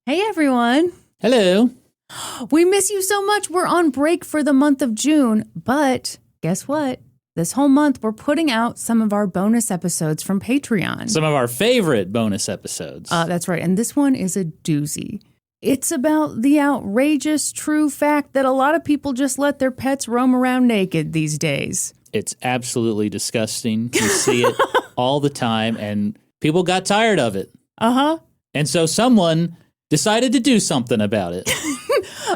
Hey, everyone. Hello. We miss you so much. We're on break for the month of June, but guess what? This whole month, we're putting out some of our bonus episodes from Patreon. Some of our favorite bonus episodes. That's right. And this one is a doozy. It's about the outrageous true fact that a lot of people just let their pets roam around naked these days. It's absolutely disgusting. You see it all the time, and people got tired of it. Uh-huh. And so someone decided to do something about it.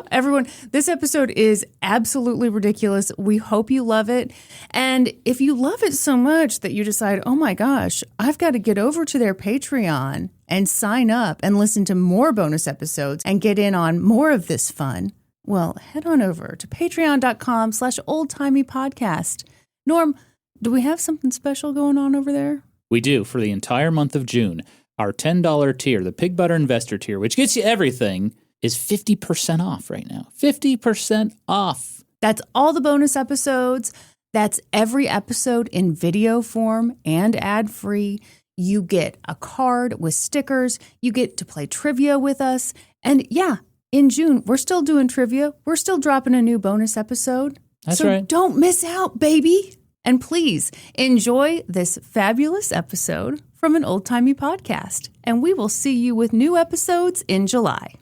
Everyone, this episode is absolutely ridiculous. We hope you love it. And if you love it so much that you decide, oh my gosh, I've got to get over to their Patreon and sign up and listen to more bonus episodes and get in on more of this fun, well, head on over to patreon.com/oldtimeypodcast. Norm, do we have something special going on over there? We do for the entire month of June. Our $10 tier, the Pig Butter Investor tier, which gets you everything, is 50% off right now. 50% off. That's all the bonus episodes. That's every episode in video form and ad-free. You get a card with stickers. You get to play trivia with us. And yeah, in June, we're still doing trivia. We're still dropping a new bonus episode. That's right. So don't miss out, baby. And please enjoy this fabulous episode from an old-timey podcast. And we will see you with new episodes in July.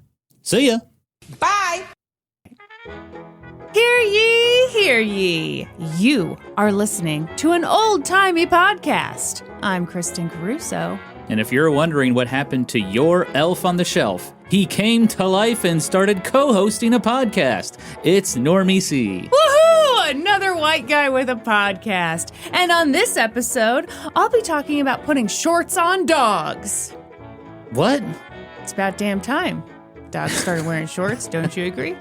See ya. Bye. Hear ye, hear ye. You are listening to an old-timey podcast. I'm Kristin Caruso. And if you're wondering what happened to your elf on the shelf, he came to life and started co-hosting a podcast. It's Normie C. Woohoo! Another white guy with a podcast. And on this episode, I'll be talking about putting shorts on dogs. What? It's about damn time. Dogs started wearing shorts, don't you agree?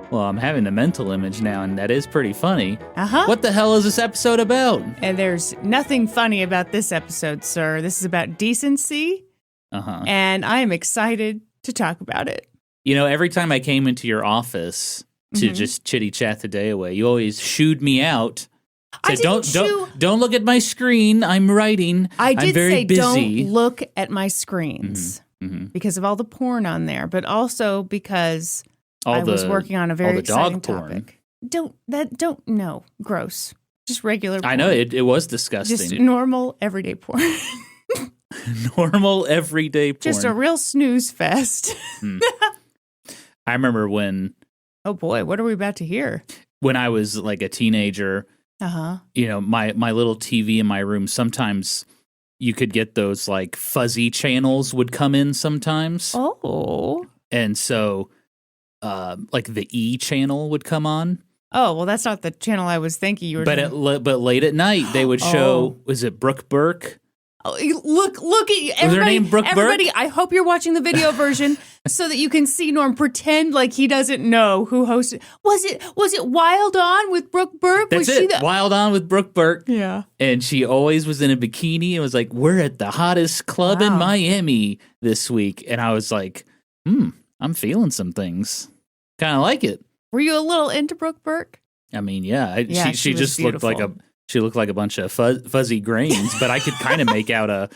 Well, I'm having a mental image now, and that is pretty funny. Uh-huh. What the hell is this episode about? And there's nothing funny about this episode, sir. This is about decency, and I am excited to talk about it. You know, every time I came into your office to just chitty-chat the day away, you always shooed me out. Said, don't look at my screen. I'm writing. I'm very say, busy. Don't look at my screens because of all the porn on there, but also because I was working on a very exciting topic. No, gross. Just regular porn. I know, it was disgusting. Just normal, everyday porn. Normal, everyday porn. Just a real snooze fest. I remember when... Oh boy, what are we about to hear? When I was like a teenager, you know, my little TV in my room, sometimes you could get those like fuzzy channels would come in sometimes. Oh. And so... like the E channel would come on. Oh, well, that's not the channel I was thinking you were But but late at night, they would show, was it Brooke Burke? Oh, look at you. Was her name Brooke everybody, Burke? I hope you're watching the video version so that you can see Norm pretend like he doesn't know who hosted. Was it Wild On with Brooke Burke? That's it. Wild On with Brooke Burke. Yeah. And she always was in a bikini and was like, we're at the hottest club in Miami this week. And I was like, I'm feeling some things. Kind of like it. Were you a little into Brooke Burke? I mean, yeah. She was just beautiful. looked like a bunch of fuzzy grains, but I could kind of make out a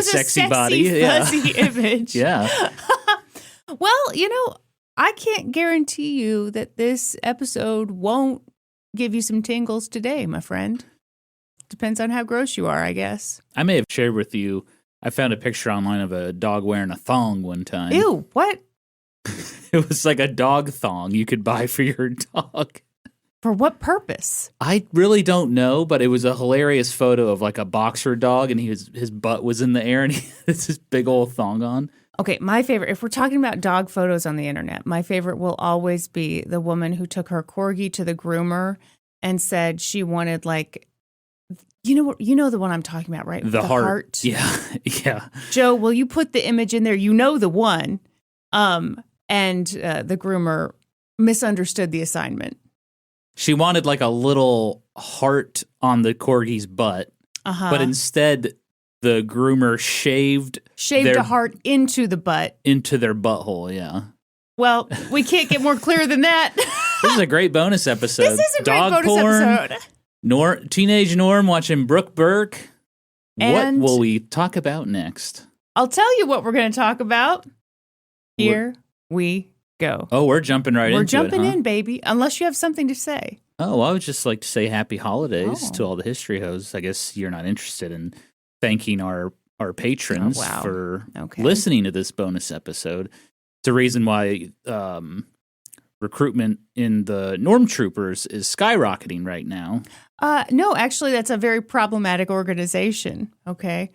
sexy body. Fuzzy image. Yeah. Well, you know, I can't guarantee you that this episode won't give you some tingles today, my friend. Depends on how gross you are, I guess. I may have shared with you, I found a picture online of a dog wearing a thong one time. Ew, what? It was like a dog thong you could buy for your dog. For what purpose? I really don't know, but it was a hilarious photo of like a boxer dog, and his butt was in the air, and he has this big old thong on. Okay, my favorite, if we're talking about dog photos on the internet, my favorite will always be the woman who took her corgi to the groomer and said she wanted like, you know the one I'm talking about, right? The heart. Yeah, yeah. Joe, will you put the image in there? You know the one. And the groomer misunderstood the assignment. She wanted like a little heart on the corgi's butt, but instead the groomer shaved a heart into the butt. Into their butthole, yeah. Well, we can't get more clear than that. This is a great bonus episode. This is a dog great bonus porn, episode. Teenage Norm watching Brooke Burke. And what will we talk about next? I'll tell you what we're going to talk about here we go. Oh, we're jumping right into it, We're jumping huh? in, baby, unless you have something to say. Oh, well, I would just like to say happy holidays to all the history hosts. I guess you're not interested in thanking our patrons for listening to this bonus episode. It's a reason why recruitment in the Norm Troopers is skyrocketing right now. No, actually, that's a very problematic organization, okay?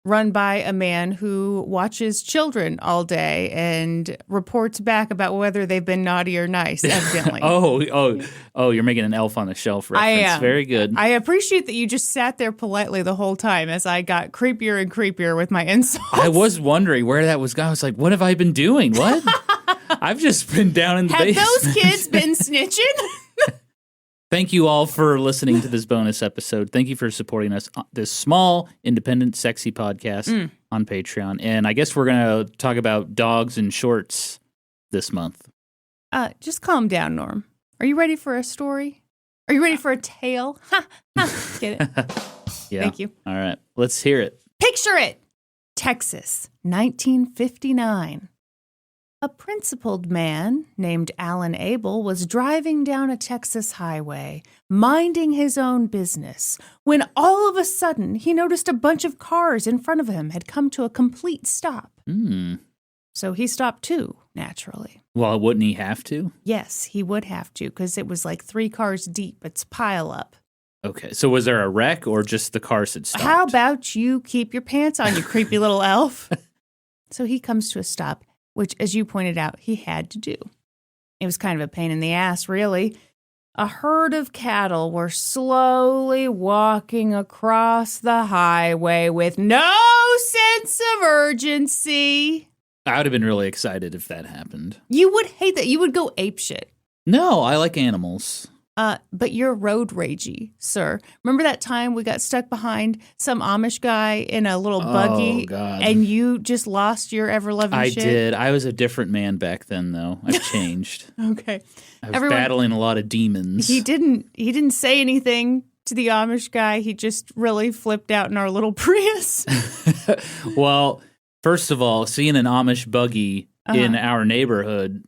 Run by a man who watches children all day and reports back about whether they've been naughty or nice, evidently. Oh, you're making an Elf on the Shelf reference. I am. Very good. I appreciate that you just sat there politely the whole time as I got creepier and creepier with my insults. I was wondering where that was going. I was like, what have I been doing? What? I've just been down in the basement. Have those kids been snitching? Thank you all for listening to this bonus episode. Thank you for supporting us, this small, independent, sexy podcast on Patreon. And I guess we're going to talk about dogs and shorts this month. Just calm down, Norm. Are you ready for a story? Are you ready for a tale? Ha, ha. Get it? Yeah. Thank you. All right. Let's hear it. Picture it. Texas, 1959. A principled man named Alan Abel was driving down a Texas highway, minding his own business, when all of a sudden he noticed a bunch of cars in front of him had come to a complete stop. So he stopped too, naturally. Well, wouldn't he have to? Yes, he would have to, because it was like 3 cars deep. It's pile up. Okay, so was there a wreck or just the cars had stopped? How about you keep your pants on, you creepy little elf? So he comes to a stop, which, as you pointed out, he had to do. It was kind of a pain in the ass, really. A herd of cattle were slowly walking across the highway with no sense of urgency. I would have been really excited if that happened. You would hate that. You would go apeshit. No, I like animals. But you're road ragey, sir. Remember that time we got stuck behind some Amish guy in a little buggy? Oh, God. And you just lost your ever-loving shit? I did. I was a different man back then, though. I've changed. Okay. I was battling a lot of demons. He didn't say anything to the Amish guy. He just really flipped out in our little Prius. Well, first of all, seeing an Amish buggy in our neighborhood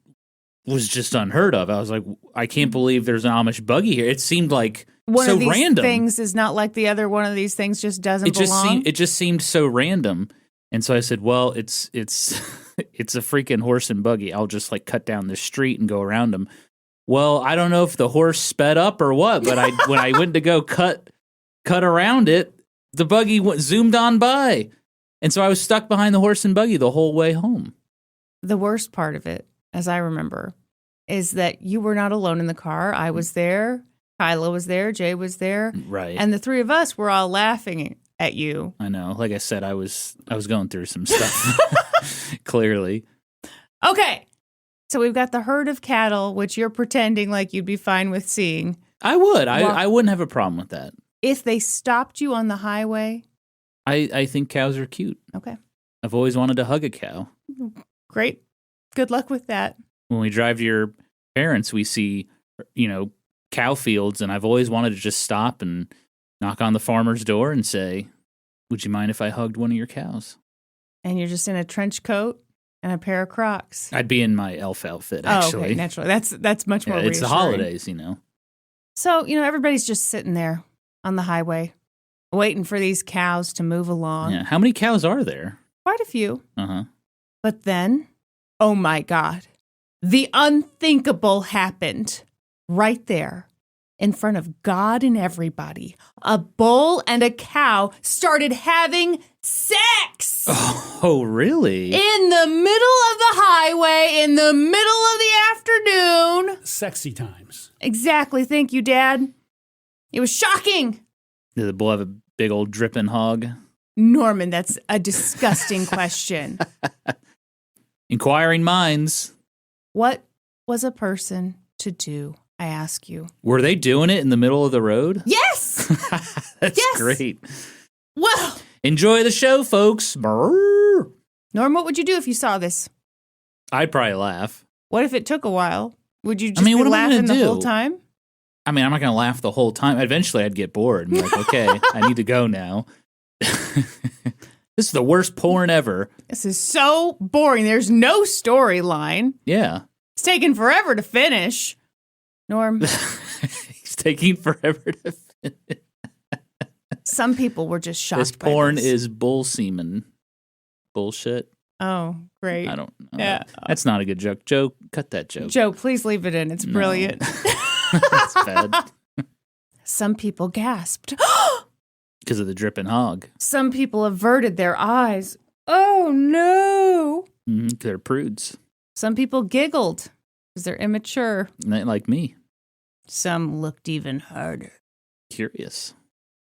was just unheard of. I was like, I can't believe there's an Amish buggy here. It seemed like one so of these random. Things is not like the other. One of these things just doesn't belong. It just seemed so random. And so I said, well, it's it's a freaking horse and buggy. I'll just like cut down the street and go around them. Well, I don't know if the horse sped up or what, but when I went to go cut around it, the buggy zoomed on by. And so I was stuck behind the horse and buggy the whole way home. The worst part of it, as I remember, is that you were not alone in the car. I was there. Kyla was there. Jay was there. Right. And the 3 of us were all laughing at you. I know. Like I said, I was going through some stuff. Clearly. Okay. So we've got the herd of cattle, which you're pretending like you'd be fine with seeing. I would. I wouldn't have a problem with that. If they stopped you on the highway. I think cows are cute. Okay. I've always wanted to hug a cow. Great. Good luck with that. When we drive to your parents, we see, cow fields, and I've always wanted to just stop and knock on the farmer's door and say, would you mind if I hugged one of your cows? And you're just in a trench coat and a pair of Crocs. I'd be in my elf outfit, actually. Oh, okay, naturally. That's much more reassuring. It's the holidays, So, everybody's just sitting there on the highway, waiting for these cows to move along. Yeah. How many cows are there? Quite a few. Uh-huh. But then, oh my God, the unthinkable happened right there in front of God and everybody. A bull and a cow started having sex. Oh, really? In the middle of the highway, in the middle of the afternoon. Sexy times. Exactly. Thank you, Dad. It was shocking. Did the bull have a big old dripping hog? Norman, that's a disgusting question. Inquiring minds. What was a person to do, I ask you? Were they doing it in the middle of the road? Yes! That's yes! great. Well, enjoy the show, folks. Brrr. Norm, what would you do if you saw this? I'd probably laugh. What if it took a while? Would you just be what laughing the whole time? I'm not going to laugh the whole time. Eventually, I'd get bored. I'm like, okay, I need to go now. This is the worst porn ever. This is so boring. There's no storyline. Yeah. It's taking forever to finish. Norm. He's taking forever to finish. Some people were just shocked. This porn is bull semen. Bullshit. Oh, great. I don't know. Yeah. That's not a good joke. Joe, cut that joke. Joe, please leave it in. It's brilliant. That's bad. Some people gasped. Because of the dripping hog. Some people averted their eyes. Oh, no. They're prudes. Some people giggled because they're immature. Like me. Some looked even harder. Curious.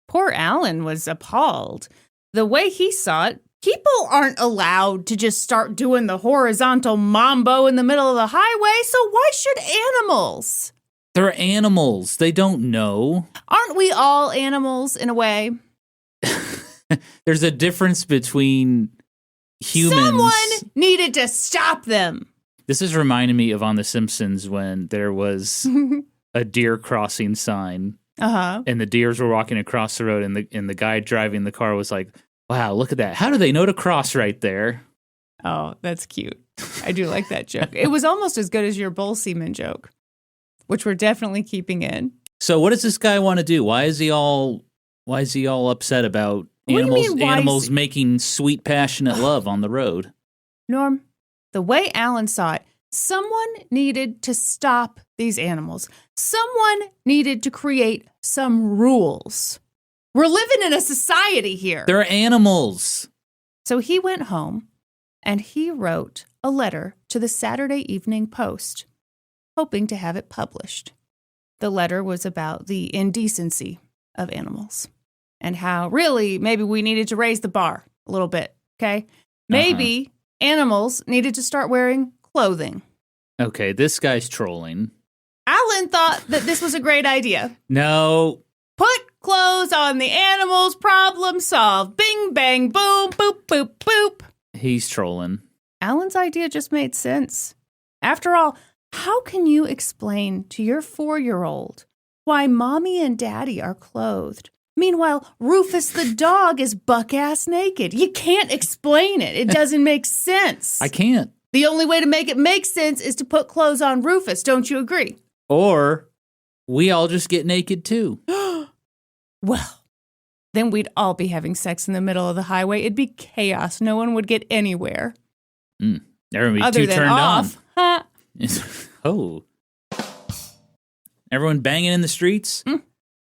Poor Alan was appalled. The way he saw it, people aren't allowed to just start doing the horizontal mambo in the middle of the highway, so why should animals? They're animals. They don't know. Aren't we all animals in a way? There's a difference between humans. Someone needed to stop them. This is reminding me of on The Simpsons when there was a deer crossing sign. And the deers were walking across the road, and the guy driving the car was like, wow, look at that. How do they know to cross right there? Oh, that's cute. I do like that joke. It was almost as good as your bull semen joke, which we're definitely keeping in. So what does this guy want to do? Why is he all upset about animals making sweet, passionate love on the road? Norm, the way Alan saw it, someone needed to stop these animals. Someone needed to create some rules. We're living in a society here. They're animals. So he went home and he wrote a letter to the Saturday Evening Post, hoping to have it published. The letter was about the indecency of animals and how really maybe we needed to raise the bar a little bit, okay? Maybe animals needed to start wearing clothing. Okay, this guy's trolling. Alan thought that this was a great idea. No. Put clothes on the animals, problem solved. Bing, bang, boom, boop, boop, boop. He's trolling. Alan's idea just made sense. After all, how can you explain to your 4-year-old why mommy and daddy are clothed? Meanwhile, Rufus the dog is buck-ass naked. You can't explain it. It doesn't make sense. I can't. The only way to make it make sense is to put clothes on Rufus. Don't you agree? Or we all just get naked too. Well, then we'd all be having sex in the middle of the highway. It'd be chaos. No one would get anywhere. Everyone would be too turned on. Oh. Everyone banging in the streets?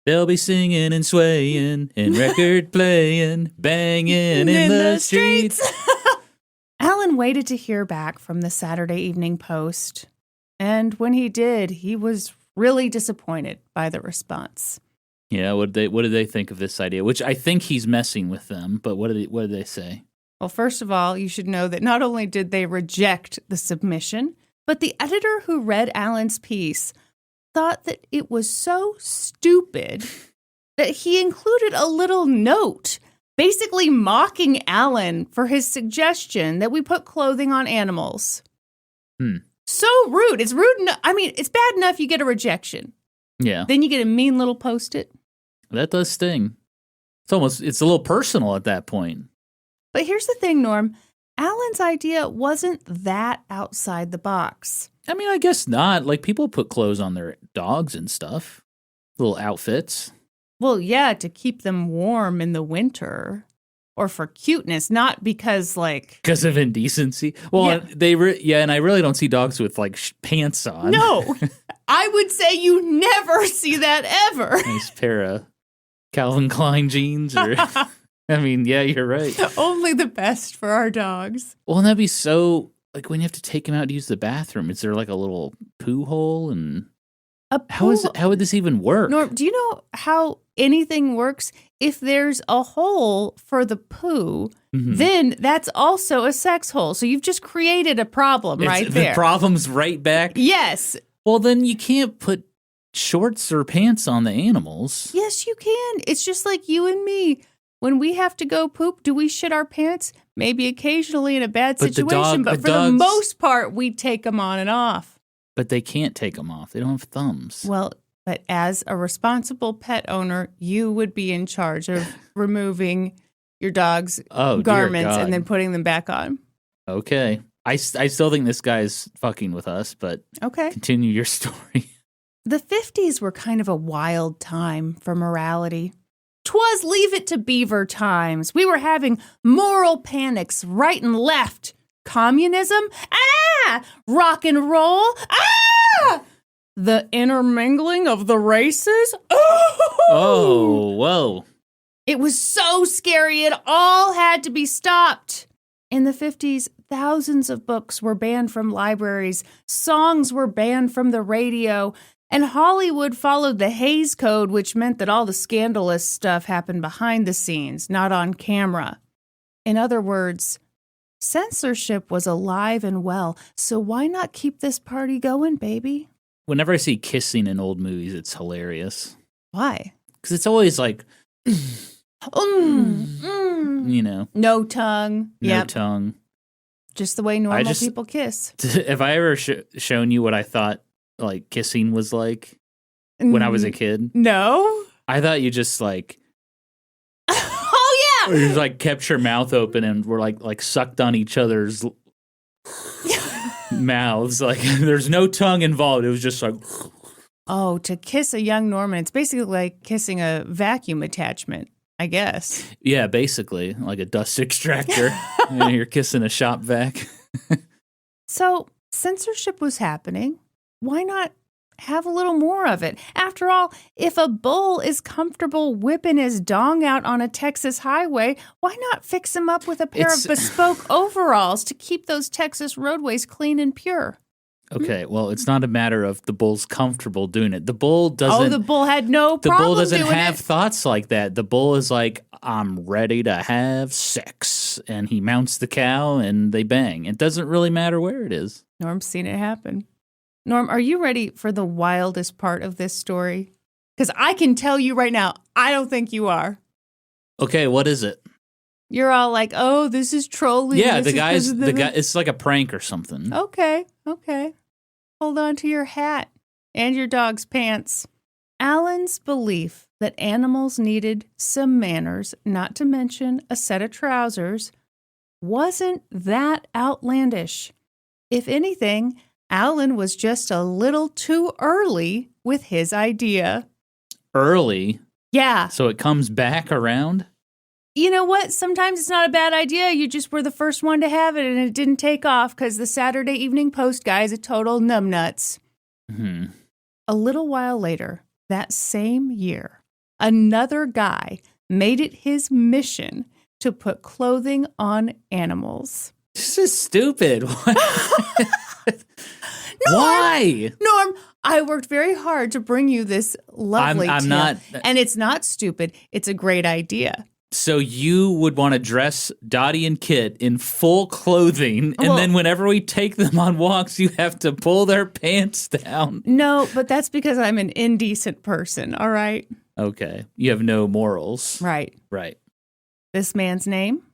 They'll be singing and swaying and record playing, banging in the streets. Alan waited to hear back from the Saturday Evening Post. And when he did, he was really disappointed by the response. Yeah, what did they think of this idea? Which I think he's messing with them, but what did they say? Well, first of all, you should know that not only did they reject the submission, but the editor who read Alan's piece thought that it was so stupid that he included a little note basically mocking Alan for his suggestion that we put clothing on animals. So rude. It's rude. I mean, it's bad enough you get a rejection. Yeah. Then you get a mean little Post-it. That does sting. It's a little personal at that point. But here's the thing, Norm. Alan's idea wasn't that outside the box. I mean, I guess not. Like, people put clothes on their dogs and stuff. Little outfits. Well, yeah, to keep them warm in the winter. Or for cuteness, not because, like... Because of indecency? Well, yeah. And I really don't see dogs with, like, pants on. No. I would say you never see that ever. Nice pair of Calvin Klein jeans. Or, I mean, yeah, you're right. Only the best for our dogs. Well, and that'd be so... Like, when you have to take him out to use the bathroom, is there, like, a little poo hole? And how would this even work? Norm, do you know how anything works? If there's a hole for the poo, then that's also a sex hole. So you've just created a problem right there. The problem's right back? Yes. Well, then you can't put shorts or pants on the animals. Yes, you can. It's just like you and me. When we have to go poop, do we shit our pants? Maybe occasionally in a bad situation, but for the most part, we take them on and off. But they can't take them off. They don't have thumbs. Well, but as a responsible pet owner, you would be in charge of removing your dog's dear garments God. and then putting them back on. Okay. I still think this guy's fucking with us, but Okay. continue your story. The 50s were kind of a wild time for morality. 'Twas leave it to beaver times. We were having moral panics right and left. Communism? Ah! Rock and roll? Ah! The intermingling of the races? Oh, whoa. It was so scary, it all had to be stopped. In the 50s, thousands of books were banned from libraries, songs were banned from the radio, and Hollywood followed the Hays Code, which meant that all the scandalous stuff happened behind the scenes, not on camera. In other words, censorship was alive and well, so why not keep this party going, baby? Whenever I see kissing in old movies, it's hilarious. Why? Because it's always like, you know. No tongue. No tongue. Just the way normal people kiss. Have I ever shown you what I thought like kissing was like when I was a kid? No. I thought you just like... Oh, yeah! Or you just like kept your mouth open and were like sucked on each other's mouths. Like there's no tongue involved. It was just like... Oh, to kiss a young Norman, it's basically like kissing a vacuum attachment, I guess. Yeah, basically, like a dust extractor. And you're kissing a shop vac. So, censorship was happening. Why not have a little more of it? After all, if a bull is comfortable whipping his dong out on a Texas highway, why not fix him up with a pair of bespoke overalls to keep those Texas roadways clean and pure? Okay, well, it's not a matter of the bull's comfortable doing it. The bull doesn't... Oh, the bull had no problem doing it. The bull doesn't have thoughts like that. The bull is like, I'm ready to have sex. And he mounts the cow and they bang. It doesn't really matter where it is. Norm's seen it happen. Norm, are you ready for the wildest part of this story? Because I can tell you right now, I don't think you are. Okay, what is it? You're all like, oh, this is trolling. Yeah, the guy, it's like a prank or something. Okay. Hold on to your hat and your dog's pants. Alan's belief that animals needed some manners, not to mention a set of trousers, wasn't that outlandish. If anything, Alan was just a little too early with his idea. Early? Yeah. So it comes back around? You know what? Sometimes it's not a bad idea. You just were the first one to have it and it didn't take off because the Saturday Evening Post guy is a total numbnuts. Mm-hmm. A little while later, that same year, another guy made it his mission to put clothing on animals. This is stupid. Why? Norm, I worked very hard to bring you this lovely I'm tale. not... And it's not stupid. It's a great idea. So you would want to dress Dottie and Kit in full clothing, and then whenever we take them on walks, you have to pull their pants down. No, but that's because I'm an indecent person, all right? Okay. You have no morals. Right. This man's name?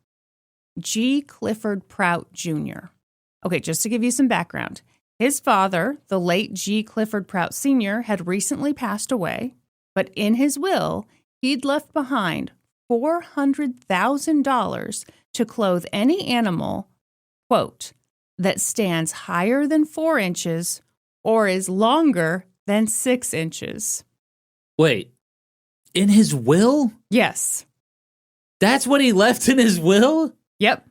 G. Clifford Prout, Jr. Okay, just to give you some background. His father, the late G. Clifford Prout Sr., had recently passed away, but in his will, he'd left behind $400,000 to clothe any animal, quote, that stands higher than 4 inches or is longer than 6 inches. Wait, in his will? Yes. That's what he left in his will? Yep.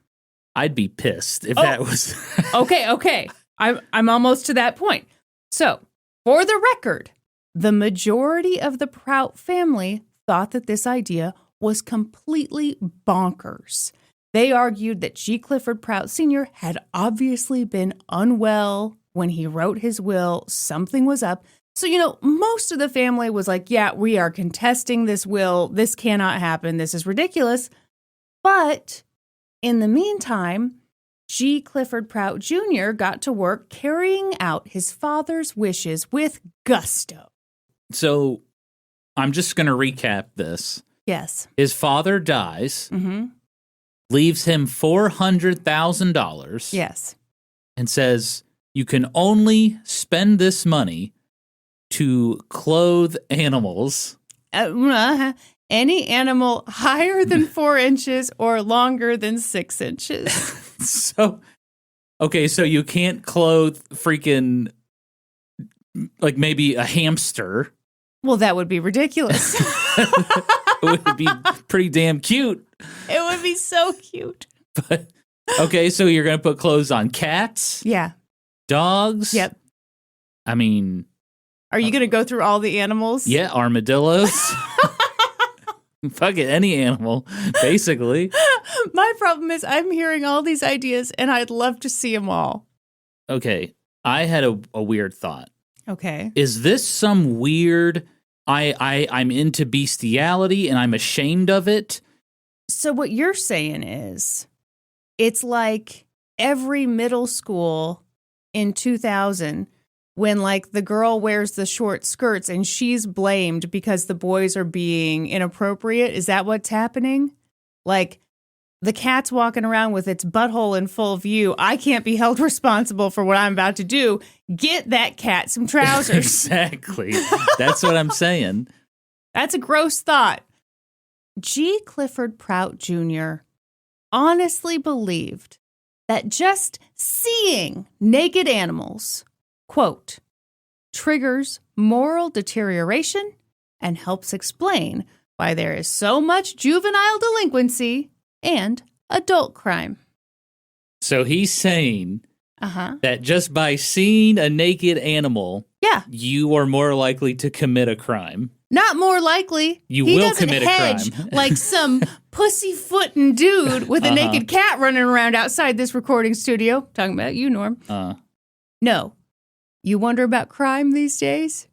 I'd be pissed if that was... Okay. I'm almost to that point. So, for the record, the majority of the Prout family thought that this idea was completely bonkers. They argued that G. Clifford Prout Sr. had obviously been unwell when he wrote his will. Something was up. So, most of the family was like, yeah, we are contesting this will. This cannot happen. This is ridiculous. But in the meantime, G. Clifford Prout Jr. got to work carrying out his father's wishes with gusto. So I'm just going to recap this. Yes. His father dies, leaves him $400,000. Yes. And says, you can only spend this money to clothe animals. any animal higher than 4 inches or longer than 6 inches. So you can't clothe freaking, like, maybe a hamster. Well, that would be ridiculous. It would be pretty damn cute. It would be so cute. But okay, so you're going to put clothes on cats? Yeah. Dogs? Yep. I mean... Are you going to go through all the animals? Yeah, armadillos. Fuck it, any animal, basically. My problem is I'm hearing all these ideas, and I'd love to see them all. Okay, I had a weird thought. Okay. Is this some weird, I'm into bestiality and I'm ashamed of it? So what you're saying is, it's like every middle school in 2000 when, like, the girl wears the short skirts and she's blamed because the boys are being inappropriate. Is that what's happening? Like, the cat's walking around with its butthole in full view. I can't be held responsible for what I'm about to do. Get that cat some trousers. Exactly. That's what I'm saying. That's a gross thought. G. Clifford Prout Jr. honestly believed that just seeing naked animals, quote, triggers moral deterioration and helps explain why there is so much juvenile delinquency and adult crime. So he's saying that just by seeing a naked animal, you are more likely to commit a crime. Not more likely. You will commit a crime. Like some pussyfooting dude with a naked cat running around outside this recording studio. Talking about you, Norm. No. You wonder about crime these days?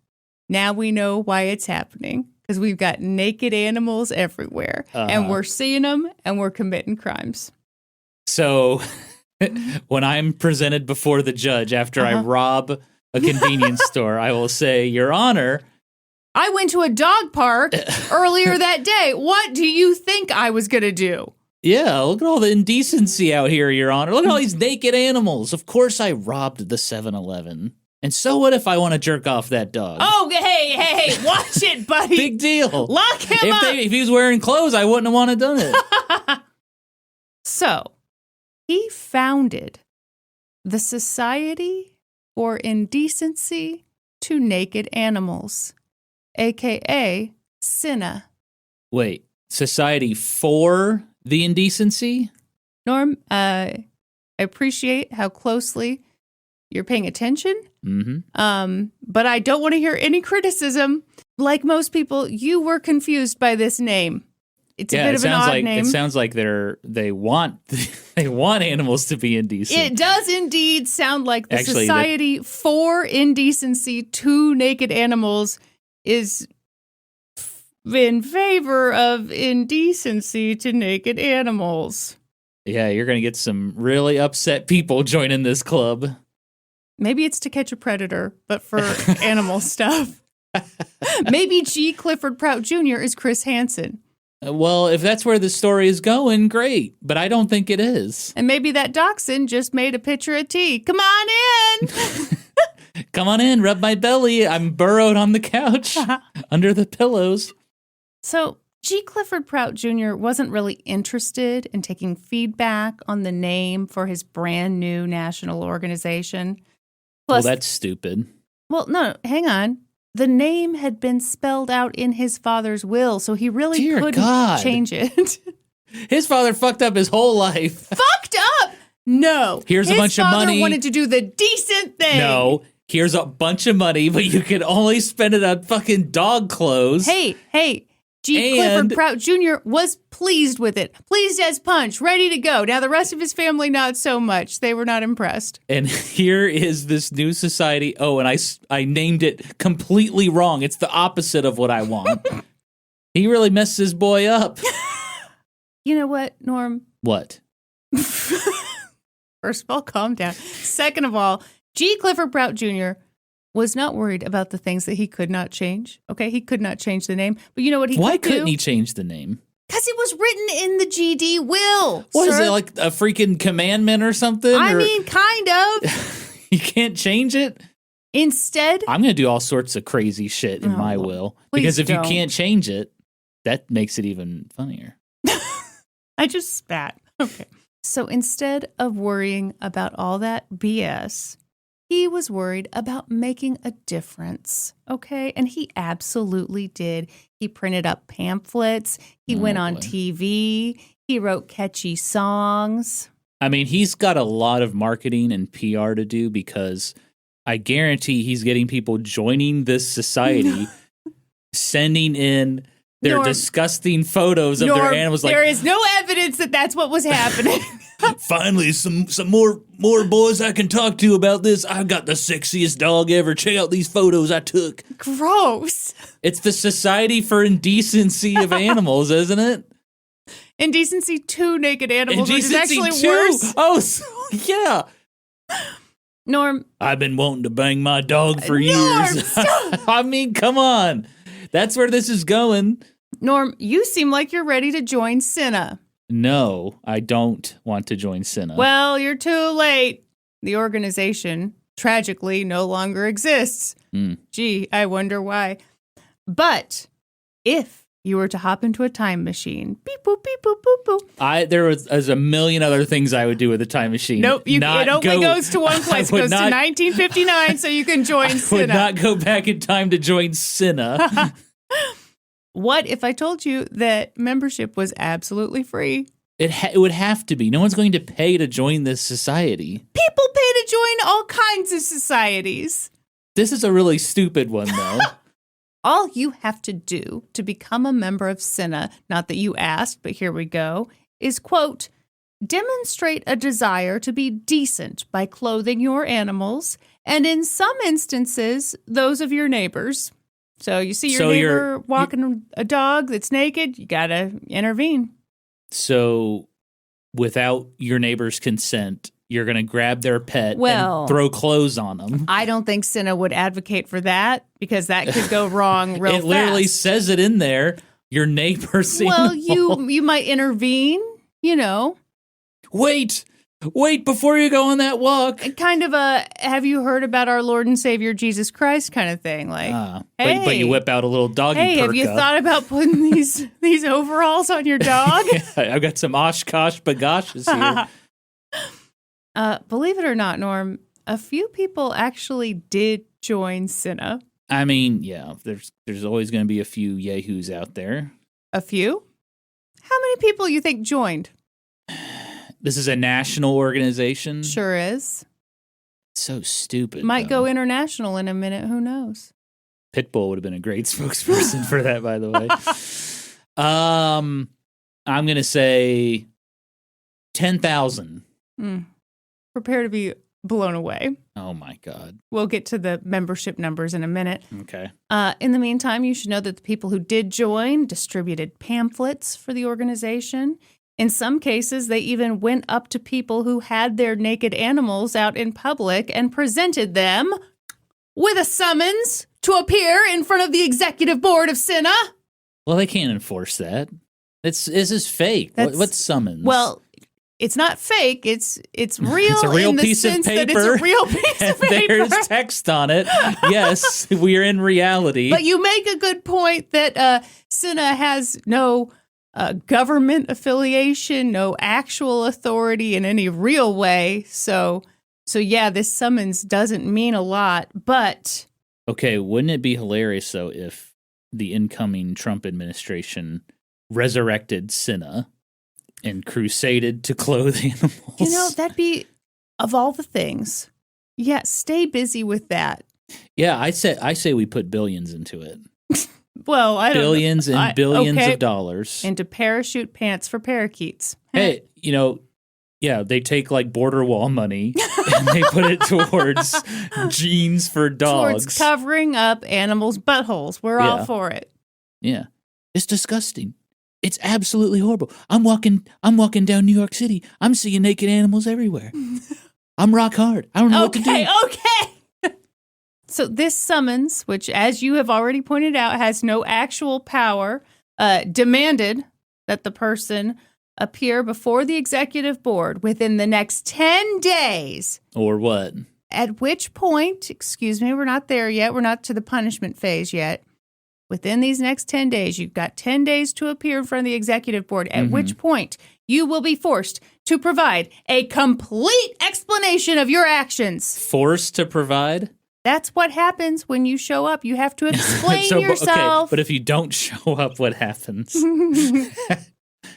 Now we know why it's happening. Because we've got naked animals everywhere. And we're seeing them and we're committing crimes. So when I'm presented before the judge after I rob a convenience store, I will say, Your Honor, I went to a dog park earlier that day. What do you think I was going to do? Yeah, look at all the indecency out here, Your Honor. Look at all these naked animals. Of course I robbed the 7-Eleven. And so what if I want to jerk off that dog? Oh, hey, watch it, buddy. Big deal. Lock him up. If he was wearing clothes, I wouldn't have wanted done it. So, he founded the Society for Indecency to Naked Animals, a.k.a. SINA. Wait, Society for the Indecency? Norm, I appreciate how closely you're paying attention. But I don't want to hear any criticism. Like most people, you were confused by this name. It's a bit of an odd name. It sounds like they want animals to be indecent. It does indeed sound like the Society for Indecency to Naked Animals is in favor of indecency to naked animals. Yeah, you're going to get some really upset people joining this club. Maybe it's To Catch a Predator, but for animal stuff. Maybe G. Clifford Prout Jr. is Chris Hansen. Well, if that's where the story is going, great. But I don't think it is. And maybe that dachshund just made a pitcher of tea. Come on in! Come on in, rub my belly. I'm burrowed on the couch under the pillows. So, G. Clifford Prout Jr. wasn't really interested in taking feedback on the name for his brand new national organization. Plus, well, that's stupid. Well, no, hang on. The name had been spelled out in his father's will, so he really couldn't change it. His father fucked up his whole life. Fucked up? No. Here's a bunch of money. His father wanted to do the decent thing. No. Here's a bunch of money, but you can only spend it on fucking dog clothes. Hey. G. Clifford Prout Jr. was pleased with it. Pleased as punch, ready to go. Now, the rest of his family, not so much. They were not impressed. And here is this new society. Oh, and I named it completely wrong. It's the opposite of what I want. He really messed his boy up. You know what, Norm? What? First of all, calm down. Second of all, G. Clifford Prout Jr. was not worried about the things that he could not change. Okay, he could not change the name. But you know what he could do? Why couldn't he change the name? Because it was written in the GD will. What is it, like a freaking commandment or something? I mean, kind of. You can't change it? Instead, I'm going to do all sorts of crazy shit in my will. Because if you can't change it, That makes it even funnier. I just spat. Okay. So instead of worrying about all that BS, he was worried about making a difference. Okay. And he absolutely did. He printed up pamphlets. He went on TV. He wrote catchy songs. I mean, he's got a lot of marketing and PR to do because I guarantee he's getting people joining this society, sending in their disgusting photos of their animals. There is no evidence that that's what was happening. Finally, some more boys I can talk to about this. I've got the sexiest dog ever. Check out these photos I took. Gross. It's the Society for Indecency of Animals, isn't it? Indecency 2 naked animals, Indecency which is actually 2? worse. Oh, yeah. Norm. I've been wanting to bang my dog for years. I mean, come on. That's where this is going. Norm, you seem like you're ready to join Cinna. No, I don't want to join Cinna. Well, you're too late. The organization, tragically, no longer exists. Gee, I wonder why. But if you were to hop into a time machine, beep, boop, beep, boop, boop, boop. There was a million other things I would do with a time machine. Nope, it only goes to one place. It goes to 1959, so you can join Cinna. I would not go back in time to join Cinna. What if I told you that membership was absolutely free? It would have to be. No one's going to pay to join this society. People pay to join all kinds of societies. This is a really stupid one, though. All you have to do to become a member of Cinna, not that you asked, but here we go, is, quote, demonstrate a desire to be decent by clothing your animals, and in some instances, those of your neighbors. So you see your neighbor walking a dog that's naked, you got to intervene. So without your neighbor's consent, you're going to grab their pet and throw clothes on them. I don't think Cinna would advocate for that because that could go wrong real fast. It literally says it in there, your neighbor's animal. you might intervene, you know. Wait before you go on that walk. Kind of a, have you heard about our Lord and Savior Jesus Christ kind of thing. Like, hey, but you whip out a a doggy perk. Hey, have you thought about putting these overalls on your dog? I've got some Oshkosh bagoshes here. Believe it or not, Norm, a few people actually did join Cinna. I mean, yeah, there's always going to be a few yahoos out there. A few? How many people you think joined? This is a national organization? Sure is. So stupid. Might go international in a minute. Who knows? Pitbull would have been a great spokesperson for that, by the way. I'm going to say 10,000. Prepare to be blown away. Oh, my God. We'll get to the membership numbers in a minute. Okay. In the meantime, you should know that the people who did join distributed pamphlets for the organization. In some cases, they even went up to people who had their naked animals out in public and presented them with a summons to appear in front of the executive board of Cinna. Well, they can't enforce that. This is fake. What's summons? Well, it's not fake. It's real. It's a real piece of paper. It's a real piece of paper. There's text on it. Yes, we are in reality. But you make a good point that Cinna has no government affiliation, no actual authority in any real way. So yeah, this summons doesn't mean a lot, but... Okay, wouldn't it be hilarious, though, if the incoming Trump administration resurrected Cinna and crusaded to clothe animals? You know, that'd be, of all the things, yeah, stay busy with that. Yeah, I say we put billions into it. Well, I don't billions know. And billions of dollars into parachute pants for parakeets. Hey, yeah, they take like border wall money and they put it towards jeans for dogs. Towards covering up animals' buttholes. We're all for it. Yeah. It's disgusting. It's absolutely horrible. I'm walking down New York City. I'm seeing naked animals everywhere. I'm rock hard. I don't know what to do. Okay. So this summons, which, as you have already pointed out, has no actual power, demanded that the person appear before the executive board within the next 10 days. Or what? At which point, excuse me, we're not there yet. We're not to the punishment phase yet. within these next 10 days, you've got 10 days to appear in front of the executive board, at which point you will be forced to provide a complete explanation of your actions. Forced to provide? That's what happens when you show up. You have to explain yourself. Okay, but if you don't show up, what happens?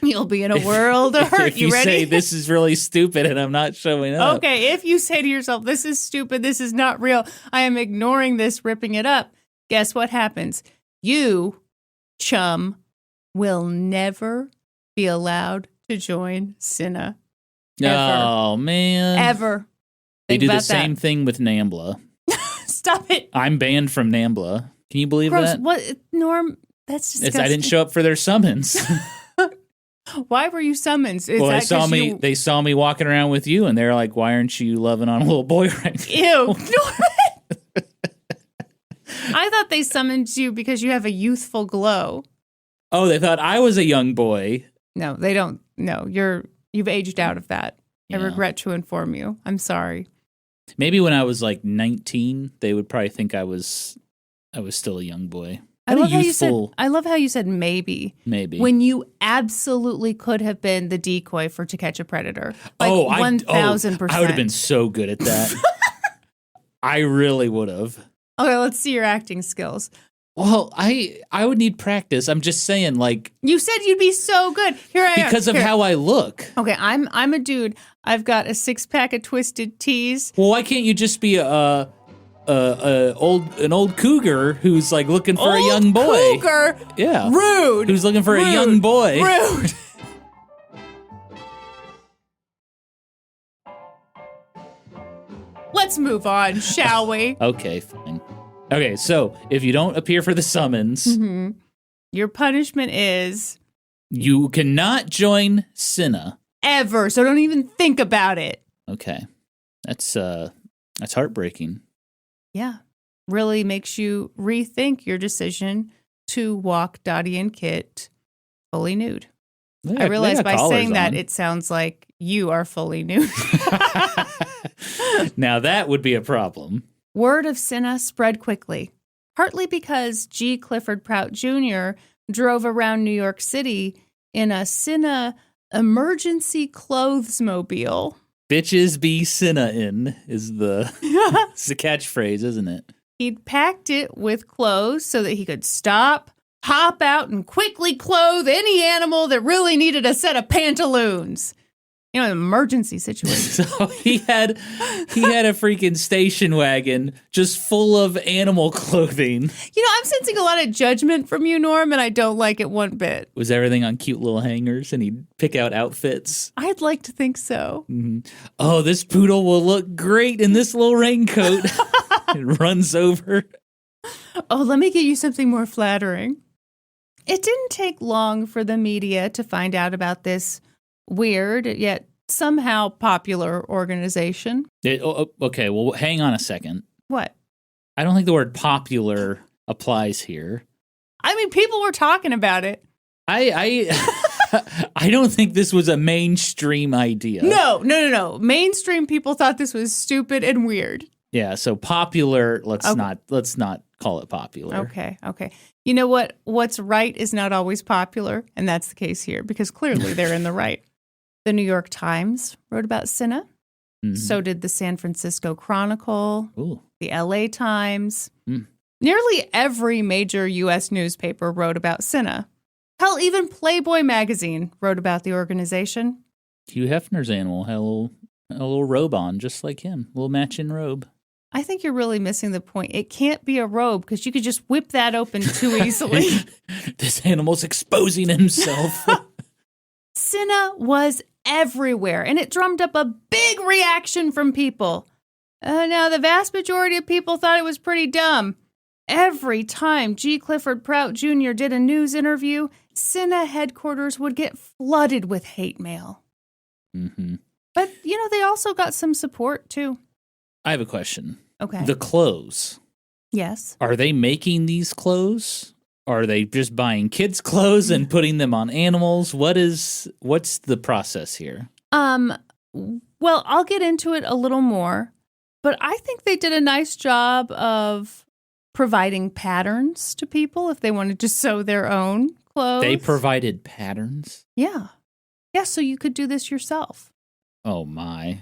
You'll be in a world of hurt. If you ready? say this is really stupid and I'm not showing up. Okay, if you say to yourself, this is stupid, this is not real, I am ignoring this, ripping it up, guess what happens? You, chum, will never be allowed to join Cinna. Ever. Oh, man. Ever. They Think do the about same that. thing with NAMBLA. Stop it. I'm banned from NAMBLA. Can you believe Gross. that? What, Norm? That's disgusting. I didn't show up for their summons. Why were you summoned? Well, they saw me walking around with you, and they're like, "Why aren't you loving on a little boy right now?" Ew. I thought they summoned you because you have a youthful glow. Oh, they thought I was a young boy. No, they don't. No, you've aged out of that. Yeah. I regret to inform you. I'm sorry. Maybe when I was like 19, they would probably think I was still a young boy. I love how you said maybe. Maybe. When you absolutely could have been the decoy for To Catch a Predator. Like 1,000%. I would have been so good at that. I really would have. Okay, let's see your acting skills. Well, I would need practice. I'm just saying, like, You said you'd be so good. Here I am. because of how I look. Okay, I'm a dude. I've got a 6-pack of Twisted Teas. Well, why can't you just be an old cougar who's like looking for a young boy? Cougar. Yeah. Rude. Who's looking for a young boy? Rude. Let's move on, shall we? Okay, fine. Okay, so if you don't appear for the summons, Your punishment is you cannot join Cinna. ever. So don't even think about it. Okay. That's heartbreaking. Yeah. Really makes you rethink your decision to walk Dottie and Kit fully nude. I realize by saying that it sounds like you are fully nude. Now that would be a problem. Word of Cinna spread quickly, partly because G. Clifford Prout Jr. drove around New York City in a Cinna emergency clothesmobile. Bitches be Cinna in is the it's the catchphrase, isn't it? He'd packed it with clothes so that he could stop, hop out, and quickly clothe any animal that really needed a set of pantaloons. You know, an emergency situation. So he had a freaking station wagon just full of animal clothing. You know, I'm sensing a lot of judgment from you, Norm, and I don't like it one bit. Was everything on cute little hangers, and he'd pick out outfits. I'd like to think so. Mm-hmm. Oh, this poodle will look great in this little raincoat. It runs over. Oh, let me get you something more flattering. It didn't take long for the media to find out about this weird yet somehow popular organization. Okay, well, hang on a second. What? I don't think the word popular applies here. I mean, people were talking about it. I don't think this was a mainstream idea. No. Mainstream people thought this was stupid and weird. Yeah, so popular, let's not call it popular. Okay. You know what? What's right is not always popular, and that's the case here, because clearly they're in the right. The New York Times wrote about Cinna. Mm-hmm. So did the San Francisco Chronicle, the LA Times. Nearly every major U.S. newspaper wrote about Cinna. Hell, even Playboy magazine wrote about the organization. Hugh Hefner's animal had a little robe on, just like him. A little matching robe. I think you're really missing the point. It can't be a robe because you could just whip that open too easily. This animal's exposing himself. Cinna was everywhere, and it drummed up a big reaction from people. Now, the vast majority of people thought it was pretty dumb. Every time G. Clifford Prout Jr. did a news interview, Cinna headquarters would get flooded with hate mail. Mm-hmm. But, they also got some support, too. I have a question. Okay. The clothes. Yes. Are they making these clothes? Are they just buying kids' clothes and putting them on animals? What's the process here? Well, I'll get into it a little more, but I think they did a nice job of providing patterns to people if they wanted to sew their own clothes. They provided patterns? Yeah. Yeah, so you could do this yourself. Oh, my.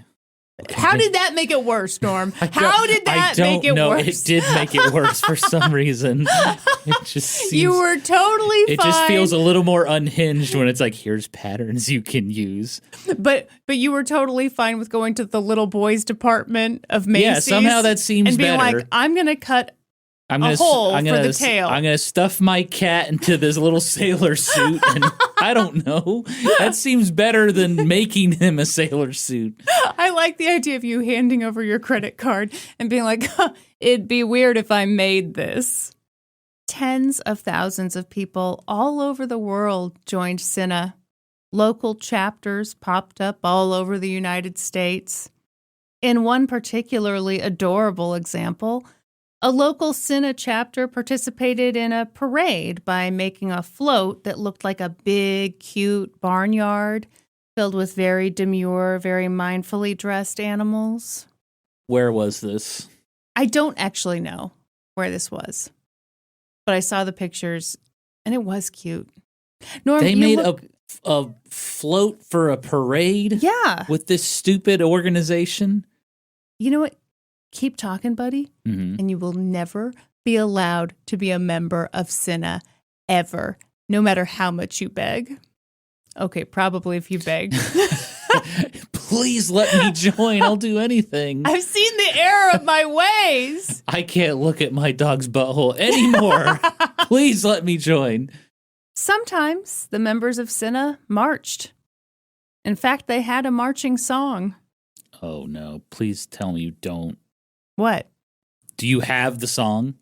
Okay. How did that make it worse, Norm? How did that make it worse? It did make it worse for some reason. It just seems, you were totally fine. It just feels a little more unhinged when it's like, here's patterns you can use. But you were totally fine with going to the little boys department of Macy's. Yeah, somehow that seems and being better. like, I'm going to cut a hole for the tail. I'm going to stuff my cat into this little sailor suit. And I don't know. That seems better than making him a sailor suit. I like the idea of you handing over your credit card and being like, it'd be weird if I made this. Tens of thousands of people all over the world joined Cinna. Local chapters popped up all over the United States. In one particularly adorable example, a local Cinna chapter participated in a parade by making a float that looked like a big, cute barnyard filled with very demure, very mindfully dressed animals. Where was this? I don't actually know where this was, but I saw the pictures, and it was cute. Norm, they made a float for a parade? Yeah. With this stupid organization? You know what? Keep talking, buddy, and you will never be allowed to be a member of Cinna ever, no matter how much you beg. Okay, probably if you beg. Please let me join. I'll do anything. I've seen the error of my ways. I can't look at my dog's butthole anymore. Please let me join. Sometimes the members of Cinna marched. In fact, they had a marching song. Oh, no. Please tell me you don't. What? Do you have the song?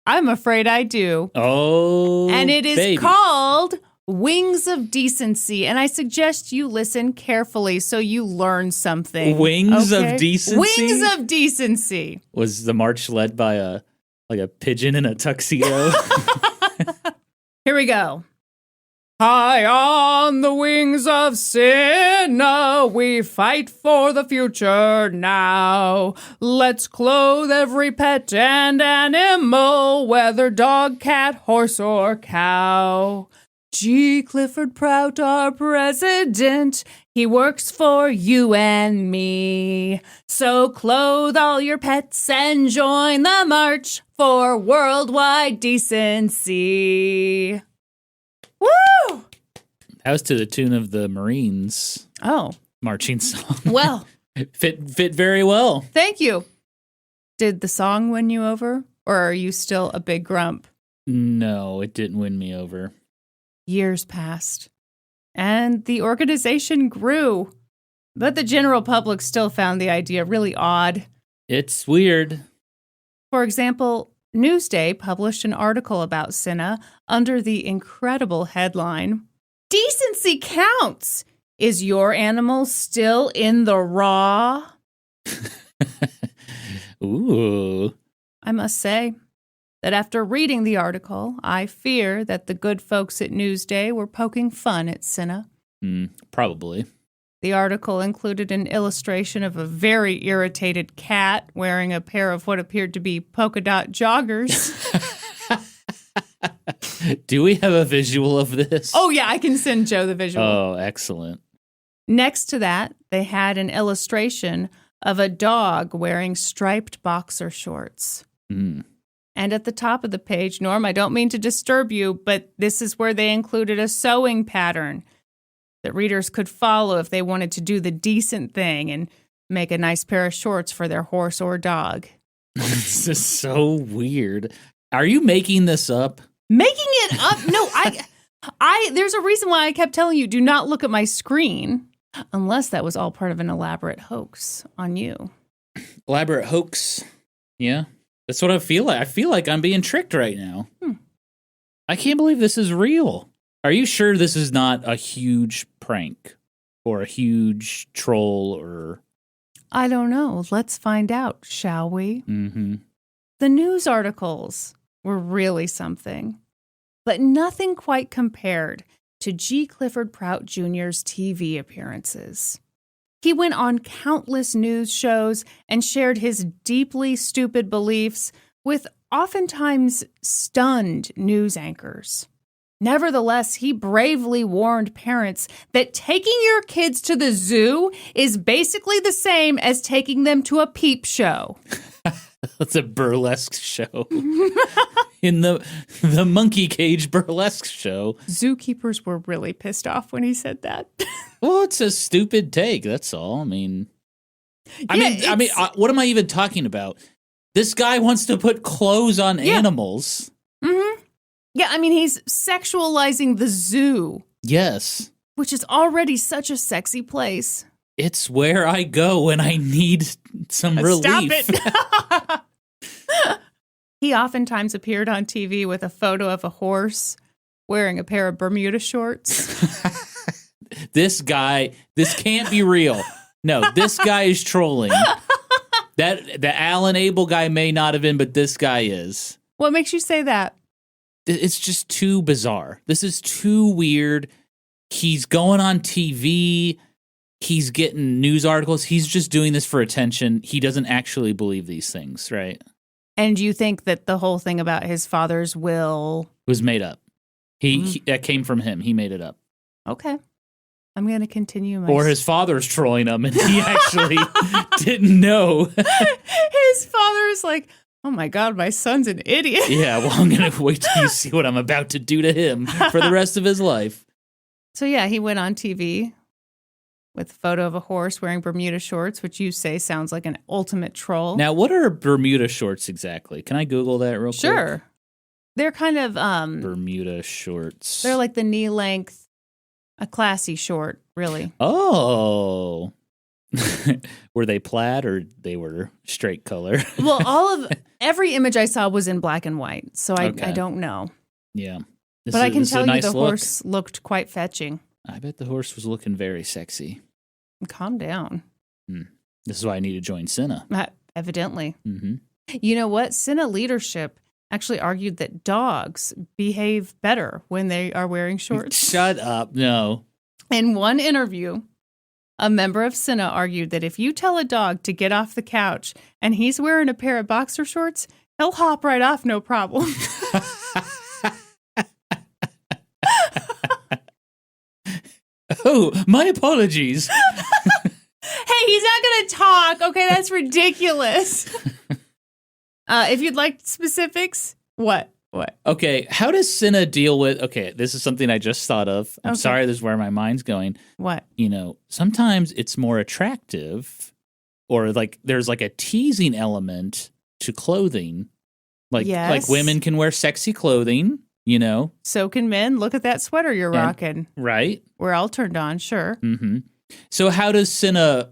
I'm afraid I do. Oh, and it is baby. called Wings of Decency. And I suggest you listen carefully so you learn something. Wings of Decency? Wings of Decency. Was the march led by a pigeon in a tuxedo? Here we go. High on the wings of Cinna, we fight for the future now. Let's clothe every pet and animal, whether dog, cat, horse, or cow. G. Clifford Prout, our president, he works for you and me. So clothe all your pets and join the march for worldwide decency. Woo! That was to the tune of the Marines. Oh. Marching song. Well. Fit very well. Thank you. Did the song win you over? Or are you still a big grump? No, it didn't win me over. Years passed. And the organization grew. But the general public still found the idea really odd. It's weird. For example, Newsday published an article about Cinna under the incredible headline, Decency Counts! Is your animal still in the raw? Ooh. I must say that after reading the article, I fear that the good folks at Newsday were poking fun at Cinna. Probably. The article included an illustration of a very irritated cat wearing a pair of what appeared to be polka dot joggers. Do we have a visual of this? Oh, yeah, I can send Joe the visual. Oh, excellent. Next to that, they had an illustration of a dog wearing striped boxer shorts. And at the top of the page, Norm, I don't mean to disturb you, but this is where they included a sewing pattern that readers could follow if they wanted to do the decent thing and make a nice pair of shorts for their horse or dog. This is so weird. Are you making this up? Making it up? No, I. There's a reason why I kept telling you, do not look at my screen, unless that was all part of an elaborate hoax on you. Elaborate hoax? Yeah, that's what I feel like. I feel like I'm being tricked right now. I can't believe this is real. Are you sure this is not a huge prank or a huge troll or... I don't know. Let's find out, shall we? The news articles were really something, but nothing quite compared to G. Clifford Prout Jr.'s TV appearances. He went on countless news shows and shared his deeply stupid beliefs with oftentimes stunned news anchors. Nevertheless, he bravely warned parents that taking your kids to the zoo is basically the same as taking them to a peep show. That's a burlesque show. In the monkey cage burlesque show. Zookeepers were really pissed off when he said that. Well, it's a stupid take. That's all. I mean, what am I even talking about? This guy wants to put clothes on animals. Mm-hmm. Yeah, I mean, he's sexualizing the zoo. Yes. Which is already such a sexy place. It's where I go when I need some relief. Stop it. He oftentimes appeared on TV with a photo of a horse wearing a pair of Bermuda shorts. This can't be real. No, this guy is trolling. The Alan Abel guy may not have been, but this guy is. What makes you say that? It's just too bizarre. This is too weird. He's going on TV. He's getting news articles. He's just doing this for attention. He doesn't actually believe these things, right? And you think that the whole thing about his father's will was made up. That came from him. He made it up. Okay. I'm going to continue. Or his father's trolling him and he actually didn't know. His father is like, oh my God, my son's an idiot. Yeah, well, I'm going to wait till you see what I'm about to do to him for the rest of his life. So yeah, he went on TV with a photo of a horse wearing Bermuda shorts, which you say sounds like an ultimate troll. Now, what are Bermuda shorts exactly? Can I Google that real quick? Sure. They're kind of... Bermuda shorts. They're like the knee length, a classy short, really. Oh. Were they plaid or they were straight color? Well, every image I saw was in black and white, so I don't know. Yeah. But I can tell you the horse looked quite fetching. I bet the horse was looking very sexy. Calm down. This is why I need to join Cinna. Evidently. Mm-hmm. You know what? Cinna leadership actually argued that dogs behave better when they are wearing shorts. Shut up. No. In one interview, a member of Cinna argued that if you tell a dog to get off the couch and he's wearing a pair of boxer shorts, he'll hop right off, no problem. Oh, my apologies. Hey, he's not going to talk. Okay, that's ridiculous. If you'd like specifics, what? Okay, how does Cinna deal with... Okay, this is something I just thought of. I'm sorry, this is where my mind's going. What? You know, sometimes it's more attractive or like there's like a teasing element to clothing. Like women can wear sexy clothing, you know. So can men. Look at that sweater you're rocking. Right. We're all turned on, sure. Mm-hmm. So how does Cinna...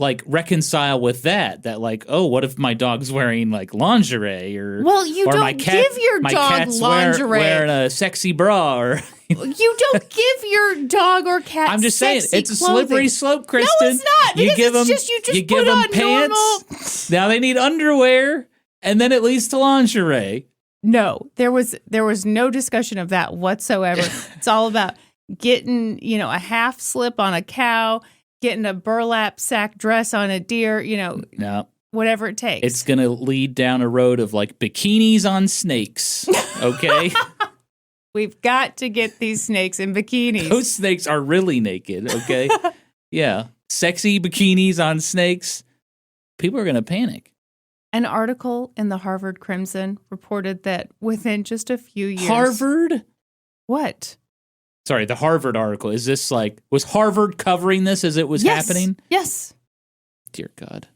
like reconcile with that like, oh, what if my dog's wearing like lingerie or you don't give your dog lingerie wearing a sexy bra or you don't give your dog or cat I'm just saying it's a slippery slope, Kristin. No, it's not. You give them pants. Now they need underwear and then it leads to lingerie. No, there was no discussion of that whatsoever. It's all about getting, a half slip on a cow, getting a burlap sack dress on a deer, whatever it takes. It's going to lead down a road of like bikinis on snakes, okay? We've got to get these snakes in bikinis. Those snakes are really naked, okay? Yeah. Sexy bikinis on snakes. People are going to panic. An article in the Harvard Crimson reported that within just a few years... Harvard? What? Sorry, the Harvard article. Is this like, was Harvard covering this as it was happening? Yes. Dear God.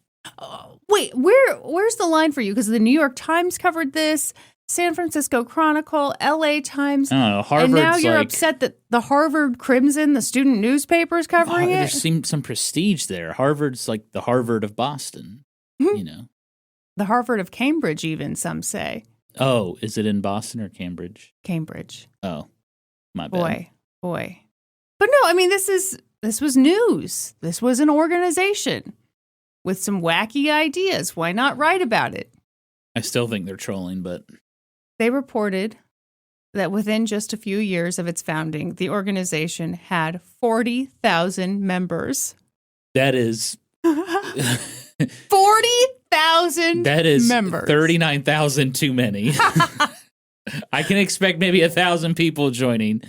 Wait, where's the line for you? Because the New York Times covered this, San Francisco Chronicle, LA Times. I don't know. Harvard's and now you're upset that the Harvard Crimson, the student newspaper, is covering it? There's some prestige there. Harvard's like the Harvard of Boston, The Harvard of Cambridge, even, some say. Oh, is it in Boston or Cambridge? Cambridge. Oh, my bad. Boy. But no, I mean, this was news. This was an organization with some wacky ideas. Why not write about it? I still think they're trolling, but... They reported that within just a few years of its founding, the organization had 40,000 members. That is... 40,000 39,000 That is members. 39,000 too many. I can expect maybe 1,000 people joining.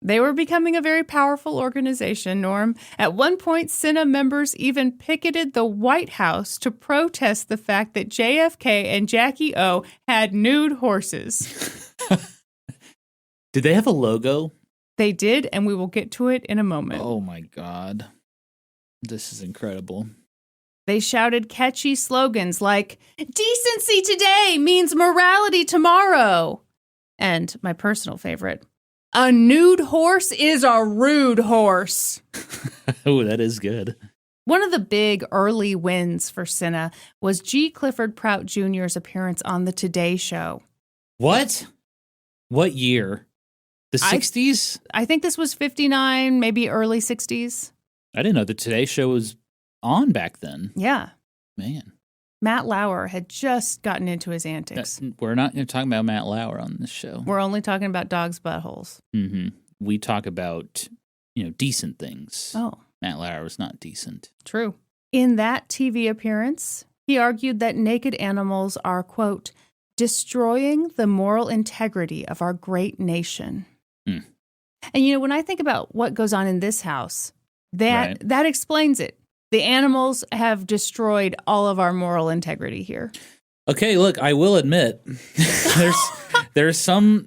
They were becoming a very powerful organization, Norm. At one point, Cine members even picketed the White House to protest the fact that JFK and Jackie O had nude horses. Did they have a logo? They did, and we will get to it in a moment. Oh, my God. This is incredible. They shouted catchy slogans like, "Decency today means morality tomorrow." And my personal favorite, "A nude horse is a rude horse." Oh, that is good. One of the big early wins for Cine was G. Clifford Prout Jr.'s appearance on The Today Show. What? What year? The 60s? I think this was 59, maybe early 60s. I didn't know the Today Show was on back then. Yeah. Man. Matt Lauer had just gotten into his antics. We're not going to talk about Matt Lauer on this show. We're only talking about dogs' buttholes. Mm-hmm. We talk about, decent things. Oh. Matt Lauer was not decent. True. In that TV appearance, he argued that naked animals are, quote, destroying the moral integrity of our great nation. Mm. And, when I think about what goes on in this house, that explains it. The animals have destroyed all of our moral integrity here. Okay, look, I will admit, there's some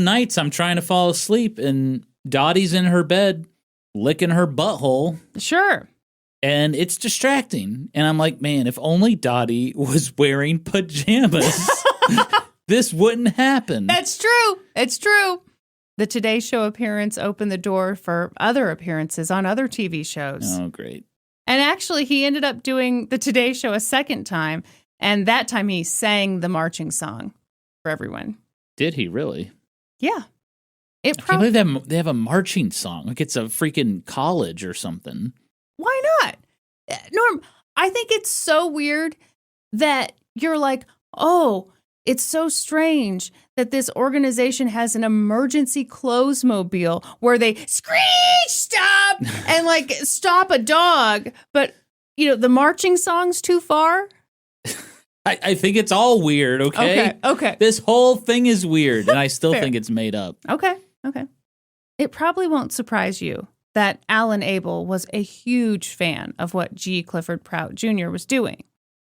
nights I'm trying to fall asleep and Dottie's in her bed licking her butthole. Sure. And it's distracting. And I'm like, man, if only Dottie was wearing pajamas, this wouldn't happen. That's true. It's true. The Today Show appearance opened the door for other appearances on other TV shows. Oh, great. And actually, he ended up doing the Today Show a second time, and that time he sang the marching song for everyone. Did he really? Yeah. I can't believe they have a marching song. Like it's a freaking college or something. Why not? Norm, I think it's so weird that you're like, oh, it's so strange that this organization has an emergency clothes-mobile where they screech, stop, and stop a dog. But, the marching song's too far. I think it's all weird, okay? Okay. This whole thing is weird, and I still think it's made up. Okay. It probably won't surprise you that Alan Abel was a huge fan of what G. Clifford Prout Jr. was doing.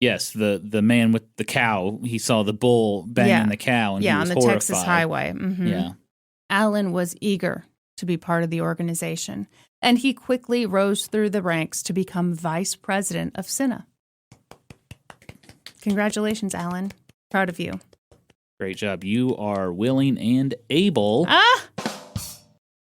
Yes, the man with the cow, he saw the bull banging the cow, and he was on the horrified. Texas highway. Mm-hmm. Yeah. Alan was eager to be part of the organization, and he quickly rose through the ranks to become vice president of Cine. Congratulations, Alan. Proud of you. Great job. You are willing and able.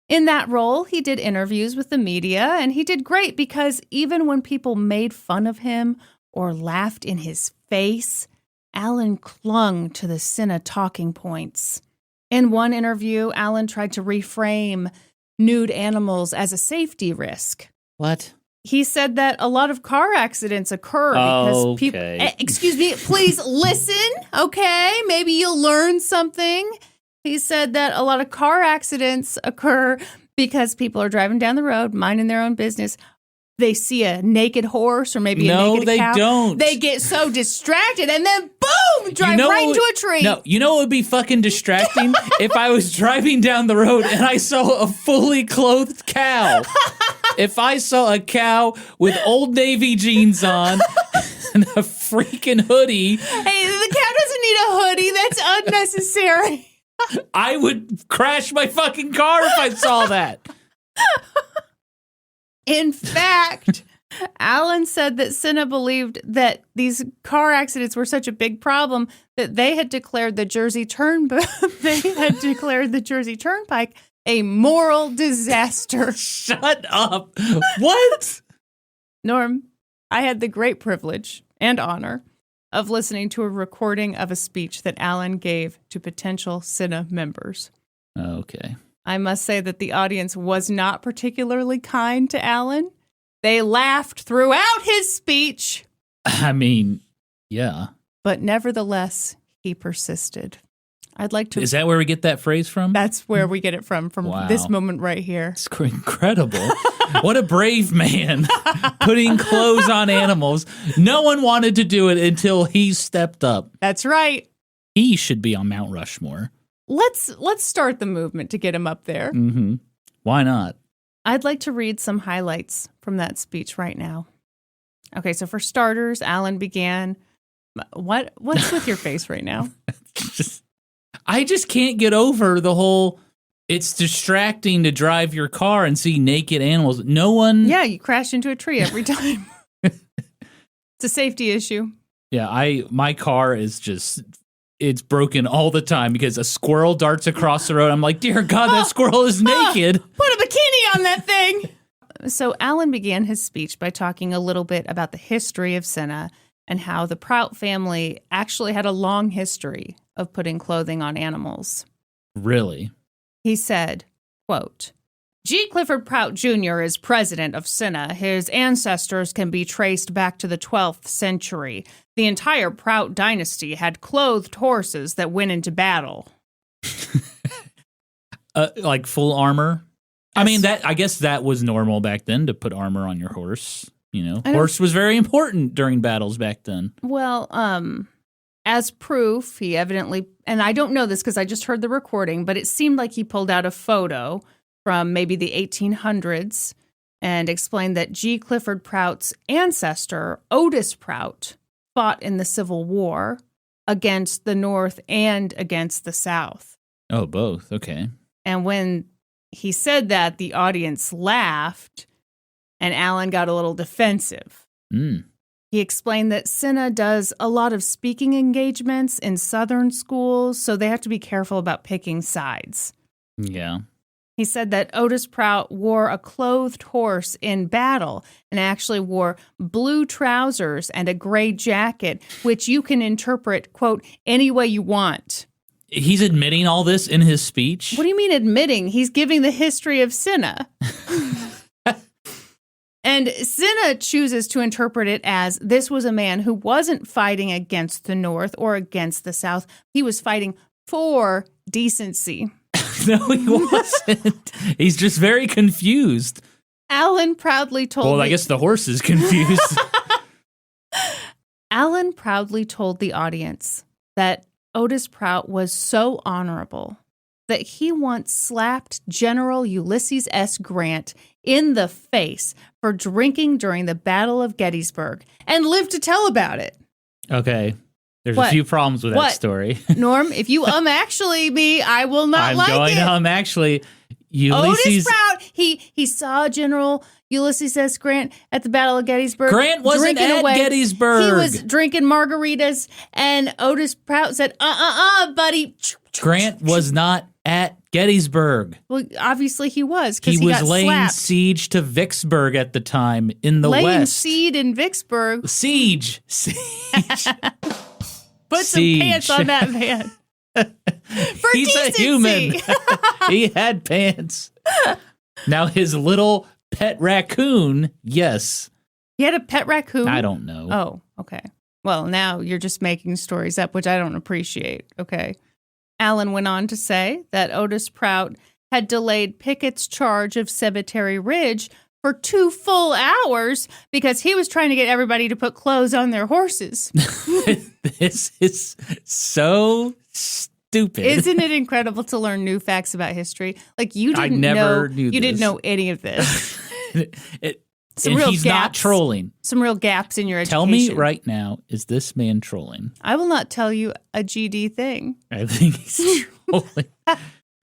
In that role, he did interviews with the media, and he did great because even when people made fun of him or laughed in his face, Alan clung to the Cine talking points. In one interview, Alan tried to reframe nude animals as a safety risk. What? He said that a lot of car accidents occur because people... Excuse me, please listen, okay? Maybe you'll learn something. He said that a lot of car accidents occur because people are driving down the road, minding their own business. They see a naked horse or maybe a naked cow. No, they don't. They get so distracted and then boom, drive right into a tree. No, you know what would be fucking distracting? If I was driving down the road and I saw a fully clothed cow. If I saw a cow with Old Navy jeans on and a freaking hoodie. Hey, the cow doesn't need a hoodie. That's unnecessary. I would crash my fucking car if I saw that. In fact, Alan said that Cine believed that these car accidents were such a big problem that they had declared the Jersey Turnpike a moral disaster. Shut up. What? Norm, I had the great privilege and honor of listening to a recording of a speech that Alan gave to potential Cine members. Okay. I must say that the audience was not particularly kind to Alan. They laughed throughout his speech. I mean, yeah. But nevertheless, he persisted. I'd like to. Is that where we get that phrase from? That's where we get it from Wow. this moment right here. It's incredible. What a brave man putting clothes on animals. No one wanted to do it until he stepped up. That's right. He should be on Mount Rushmore. Let's start the movement to get him up there. Mm-hmm. Why not? I'd like to read some highlights from that speech right now. Okay, so for starters, Alan began. What's with your face right now? I just can't get over the whole. It's distracting to drive your car and see naked animals. No one. Yeah, you crash into a tree every time. It's a safety issue. Yeah, my car is just. It's broken all the time because a squirrel darts across the road. I'm like, dear God, that squirrel is naked. Put a bikini on that thing. So Alan began his speech by talking a little bit about the history of Cinna and how the Prout family actually had a long history of putting clothing on animals. Really? He said, quote, G. Clifford Prout Jr. is president of Cinna. His ancestors can be traced back to the 12th century. The entire Prout dynasty had clothed horses that went into battle. Like full armor? I mean, I guess that was normal back then to put armor on your horse. You know, horse was very important during battles back then. Well, as proof, he evidently, and I don't know this because I just heard the recording, but it seemed like he pulled out a photo from maybe the 1800s and explained that G. Clifford Prout's ancestor, Otis Prout, fought in the Civil War against the North and against the South. Oh, both. Okay. And when he said that, the audience laughed, and Alan got a little defensive. He explained that Cinna does a lot of speaking engagements in Southern schools, so they have to be careful about picking sides. Yeah. He said that Otis Prout wore a clothed horse in battle and actually wore blue trousers and a gray jacket, which you can interpret, quote, any way you want. He's admitting all this in his speech? What do you mean admitting? He's giving the history of Cinna. And Cinna chooses to interpret it as this was a man who wasn't fighting against the North or against the South. He was fighting for decency. No, he wasn't. He's just very confused. Alan proudly told Well, I guess the horse is confused. Alan proudly told the audience that Otis Prout was so honorable that he once slapped General Ulysses S. Grant in the face for drinking during the Battle of Gettysburg and lived to tell about it. Okay. There's What? a few problems with that What? story. Norm, if you actually me, I will not like it. I'm going to actually. Ulysses. Otis Prout, he saw General Ulysses S. Grant at the Battle of Gettysburg. Grant wasn't drinking at away. Gettysburg. He was drinking margaritas, and Otis Prout said, buddy. Grant was not at Gettysburg. Well, obviously he was, He because he was got laying slapped. siege to Vicksburg at the time in the Laying West. seed in Vicksburg. Siege. Put Siege. some pants on that man. For He's decency. a human. He had pants. Now his little pet raccoon, yes. He had a pet raccoon? I don't know. Oh, okay. Well, now you're just making stories up, which I don't appreciate. Okay. Alan went on to say that Otis Prout had delayed Pickett's charge of Cemetery Ridge for 2 full hours because he was trying to get everybody to put clothes on their horses. This is so stupid. Isn't it incredible to learn new facts about history? Like you I didn't never know knew you didn't this. know any of this. Some And real he's not gaps. trolling. Some real gaps in your education. Tell me right now, is this man trolling? I will not tell you a GD thing. I think he's trolling.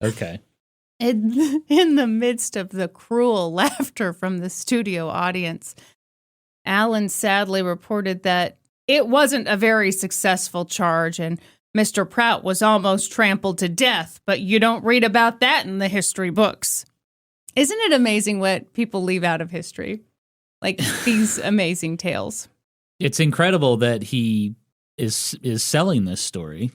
Okay. In the midst of the cruel laughter from the studio audience, Alan sadly reported that it wasn't a very successful charge and Mr. Prout was almost trampled to death, but you don't read about that in the history books. Isn't it amazing what people leave out of history? Like these amazing tales. It's incredible that he is selling this story.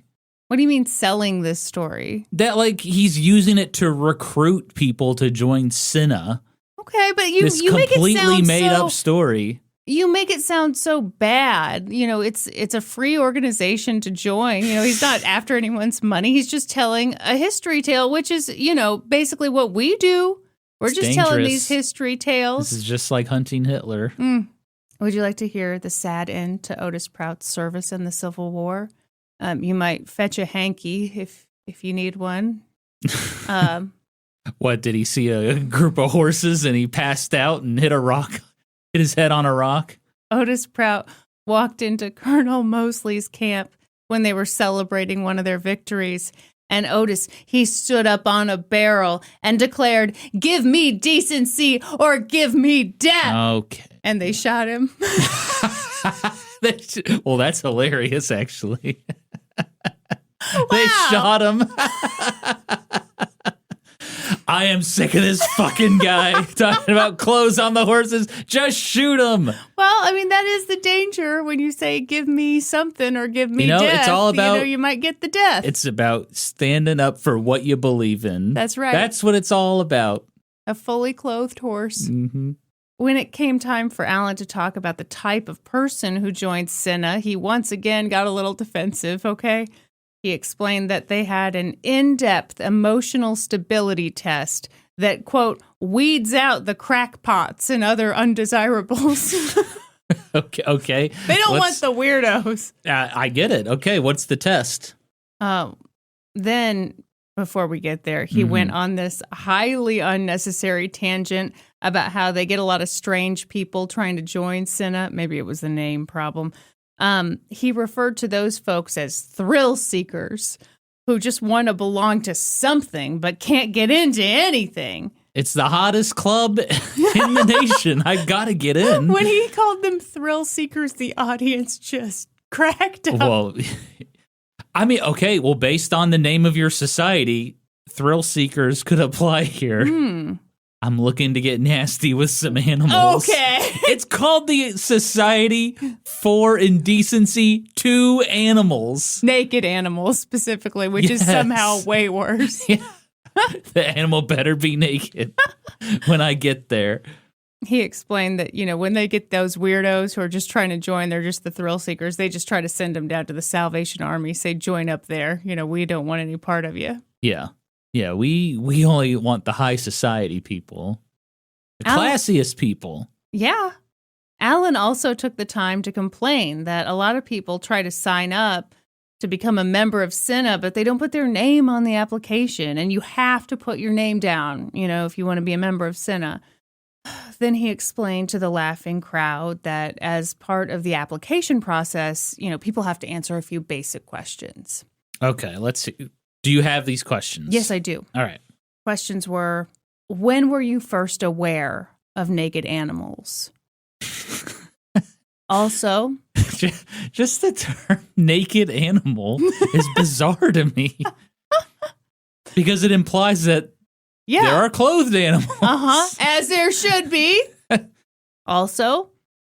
What do you mean selling this story? That like he's using it to recruit people to join Cinna. Okay, but you This make it completely sound made so, up story. You make it sound so bad. It's a free organization to join. He's not after anyone's money. He's just telling a history tale, which is, basically what we do. We're just telling these history tales. This is just like hunting Hitler. Would you like to hear the sad end to Otis Prout's service in the Civil War? You might fetch a hanky if you need one. What, did he see a group of horses and he passed out and hit his head on a rock? Otis Prout walked into Colonel Mosley's camp when they were celebrating one of their victories. And Otis, he stood up on a barrel and declared, "Give me decency or give me death." Okay. And they shot him. Well, that's hilarious, actually. Wow. They shot him. I am sick of this fucking guy talking about clothes on the horses. Just shoot him. Well, that is the danger when you say, "Give me something" or "give me death." It's all about, you might get the death. It's about standing up for what you believe in. That's right. That's what it's all about. A fully clothed horse. Mm-hmm. When it came time for Alan to talk about the type of person who joined Cinna, he once again got a little defensive, okay? He explained that they had an in-depth emotional stability test that, quote, weeds out the crackpots and other undesirables. Okay. They don't want the weirdos. I get it. Okay, what's the test? Then, before we get there, he went on this highly unnecessary tangent about how they get a lot of strange people trying to join Cinna. Maybe it was the name problem. He referred to those folks as thrill seekers who just want to belong to something but can't get into anything. It's the hottest club in the nation. I gotta get in. When he called them thrill seekers, the audience just cracked up. Well, okay. Well, based on the name of your society, thrill seekers could apply here. I'm looking to get nasty with some animals. Okay. It's called the Society for Indecency to Animals. Naked animals, specifically, which is somehow way worse. Yeah. The animal better be naked when I get there. He explained that, when they get those weirdos who are just trying to join, they're just the thrill seekers. They just try to send them down to the Salvation Army, say, join up there. We don't want any part of you. Yeah. Yeah, we only want the high society people, the classiest people. Yeah. Alan also took the time to complain that a lot of people try to sign up to become a member of Cinna, but they don't put their name on the application, and you have to put your name down, if you want to be a member of Cinna. Then he explained to the laughing crowd that as part of the application process, people have to answer a few basic questions. Okay, let's see. Do you have these questions? Yes, I do. All right. Questions were, when were you first aware of naked animals? Also, just the term naked animal is bizarre to me because it implies that there are clothed animals. As there should be. Also,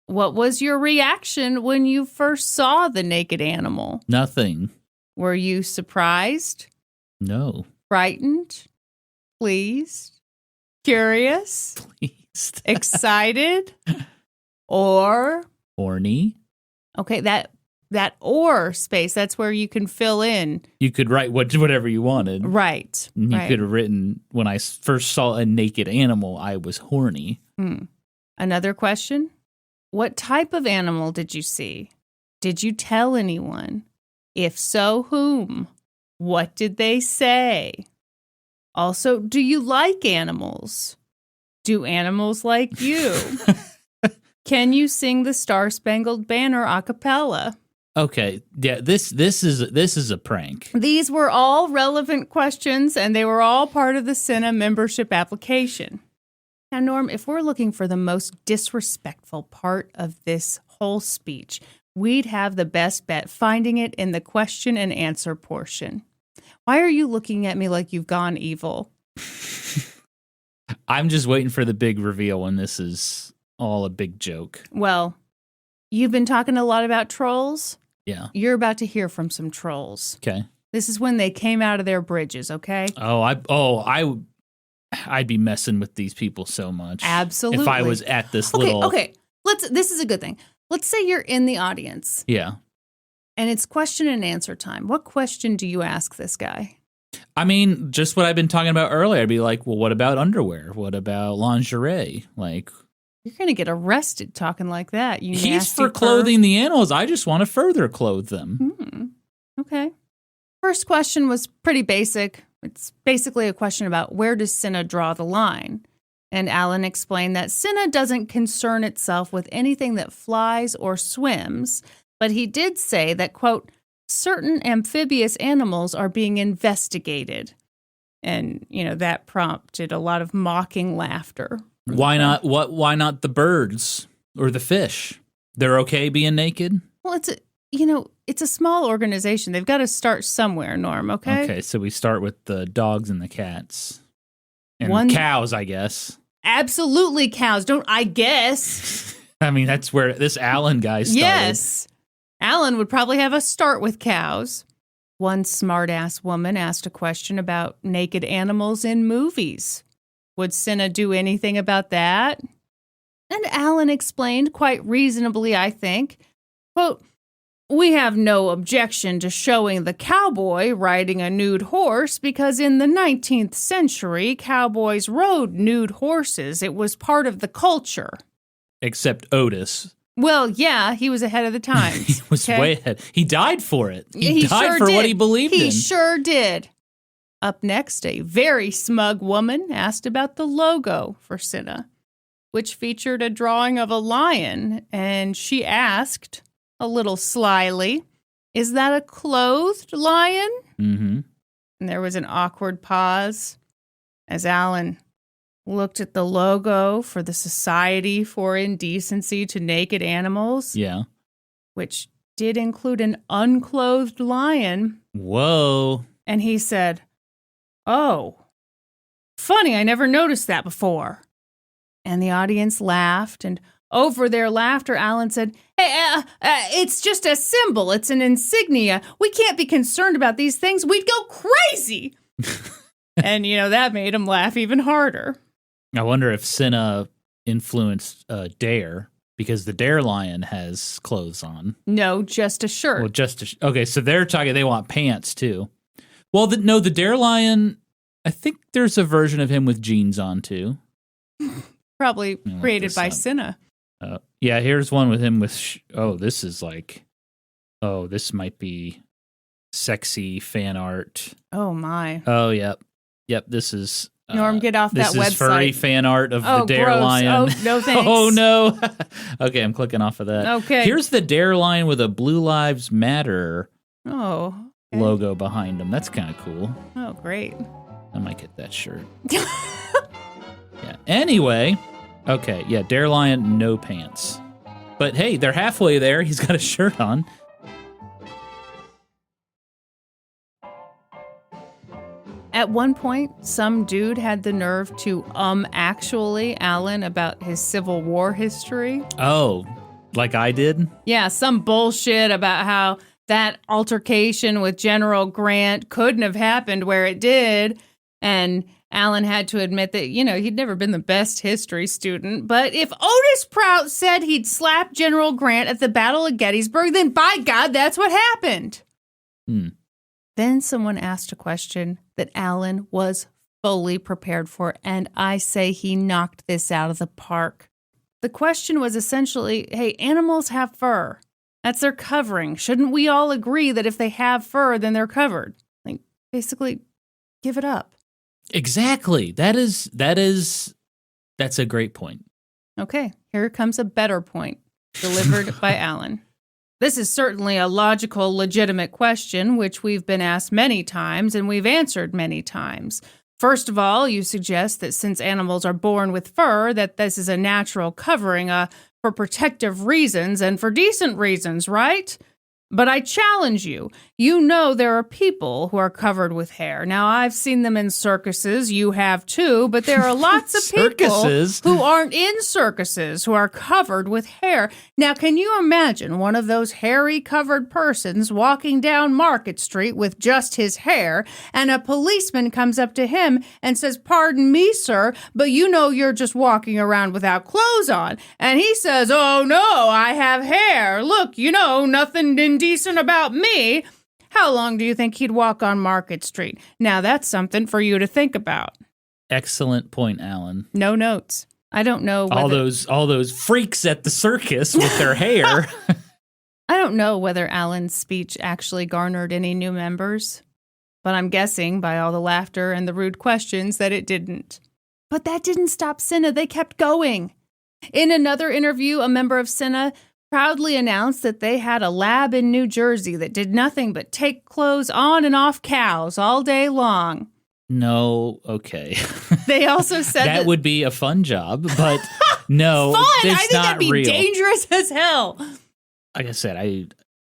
what was your reaction when you first saw the naked animal? Nothing. Were you surprised? No. Frightened? Pleased? Curious? Pleased. Excited? Or? Horny. Okay, that or space, that's where you can fill in. You could write whatever you wanted. Right. You could have written, when I first saw a naked animal, I was horny. Another question. What type of animal did you see? Did you tell anyone? If so, whom? What did they say? Also, do you like animals? Do animals like you? Can you sing the Star-Spangled Banner a cappella? Okay, yeah, this is a prank. These were all relevant questions, and they were all part of the Cinna membership application. Now, Norm, if we're looking for the most disrespectful part of this whole speech, we'd have the best bet finding it in the question and answer portion. Why are you looking at me like you've gone evil? I'm just waiting for the big reveal when this is all a big joke. Well, you've been talking a lot about trolls. Yeah. You're about to hear from some trolls. Okay. This is when they came out of their bridges, okay? I'd be messing with these people so much. Absolutely. If I was at this little... Okay. This is a good thing. Let's say you're in the audience. Yeah. And it's question and answer time. What question do you ask this guy? I mean, just what I've been talking about earlier. I'd be like, well, what about underwear? What about lingerie? Like, you're going to get arrested talking like that. You he's for clothing the animals. I just want to further clothe them. Okay. First question was pretty basic. It's basically a question about where does Cinna draw the line? And Alan explained that Cinna doesn't concern itself with anything that flies or swims, but he did say that, quote, certain amphibious animals are being investigated. And, that prompted a lot of mocking laughter. Why not? Why not the birds or the fish? They're okay being naked? Well, it's a small organization. They've got to start somewhere, Norm, okay? Okay, so we start with the dogs and the cats. And cows, I guess. Absolutely cows. Don't I guess? I mean, that's where this Alan guy started. Yes. Alan would probably have us start with cows. One smart-ass woman asked a question about naked animals in movies. Would Cinna do anything about that? And Alan explained, quite reasonably, I think, quote, we have no objection to showing the cowboy riding a nude horse because in the 19th century, cowboys rode nude horses. It was part of the culture. Except Otis. Well, yeah, he was ahead of the times. He was way ahead. He died for it. He died sure for did. what he believed in. He sure did. Up next, a very smug woman asked about the logo for Cinna, which featured a drawing of a lion, and she asked, a little slyly, is that a clothed lion? Mm-hmm. And there was an awkward pause as Alan looked at the logo for the Society for Indecency to Naked Animals. Yeah. Which did include an unclothed lion. Whoa. And he said, oh, funny, I never noticed that before. And the audience laughed, and over their laughter, Alan said, hey, it's just a symbol. It's an insignia. We can't be concerned about these things. We'd go crazy. And, that made him laugh even harder. I wonder if Cinna influenced Dare, because the Dare lion has clothes on. No, just a shirt. Well, okay, so they're talking, they want pants, too. Well, the Dare lion, I think there's a version of him with jeans on, too. Probably created by Cinna. Yeah, here's one with him with, this might be sexy fan art. Oh, my. Oh, yep. Yep, this is... Norm, get off that website. This is furry fan art of the Dare gross. lion. Oh, no thanks. Oh, no. Okay, I'm clicking off of that. Okay. Here's the Dare lion with a Blue Lives Matter logo behind him. That's kind of cool. Oh, great. I might get that shirt. Yeah. Anyway... Okay, yeah, Dare Lion, no pants. But hey, they're halfway there. He's got a shirt on. At one point, some dude had the nerve to actually Alan about his Civil War history. Oh, like I did? Yeah, some bullshit about how that altercation with General Grant couldn't have happened where it did. And Alan had to admit that, he'd never been the best history student. But if Otis Prout said he'd slapped General Grant at the Battle of Gettysburg, then by God, that's what happened. Then someone asked a question that Alan was fully prepared for, and I say he knocked this out of the park. The question was essentially, hey, animals have fur. That's their covering. Shouldn't we all agree that if they have fur, then they're covered? Like, basically, give it up. Exactly. That's a great point. Okay, here comes a better point, delivered by Alan. This is certainly a logical, legitimate question, which we've been asked many times, and we've answered many times. First of all, you suggest that since animals are born with fur, that this is a natural covering for protective reasons and for decent reasons, right? But I challenge you. You know there are people who are covered with hair. Now, I've seen them in circuses. You have too. But there are lots of people who aren't in circuses who are covered with hair. Now, can you imagine one of those hairy covered persons walking down Market Street with just his hair, and a policeman comes up to him and says, "Pardon me, sir, but you know you're just walking around without clothes on." And he says, "Oh, no, I have hair. Look, you know, nothing indecent about me." How long do you think he'd walk on Market Street? Now, that's something for you to think about. Excellent point, Alan. No notes. I don't know whether... All those freaks at the circus with their hair. I don't know whether Alan's speech actually garnered any new members, but I'm guessing by all the laughter and the rude questions that it didn't. But that didn't stop Cinna. They kept going. In another interview, a member of Cinna proudly announced that they had a lab in New Jersey that did nothing but take clothes on and off cows all day long. No, okay. They also said that would be a fun job, but no, fun! it's I think not that'd be real. Dangerous as hell. Like I said,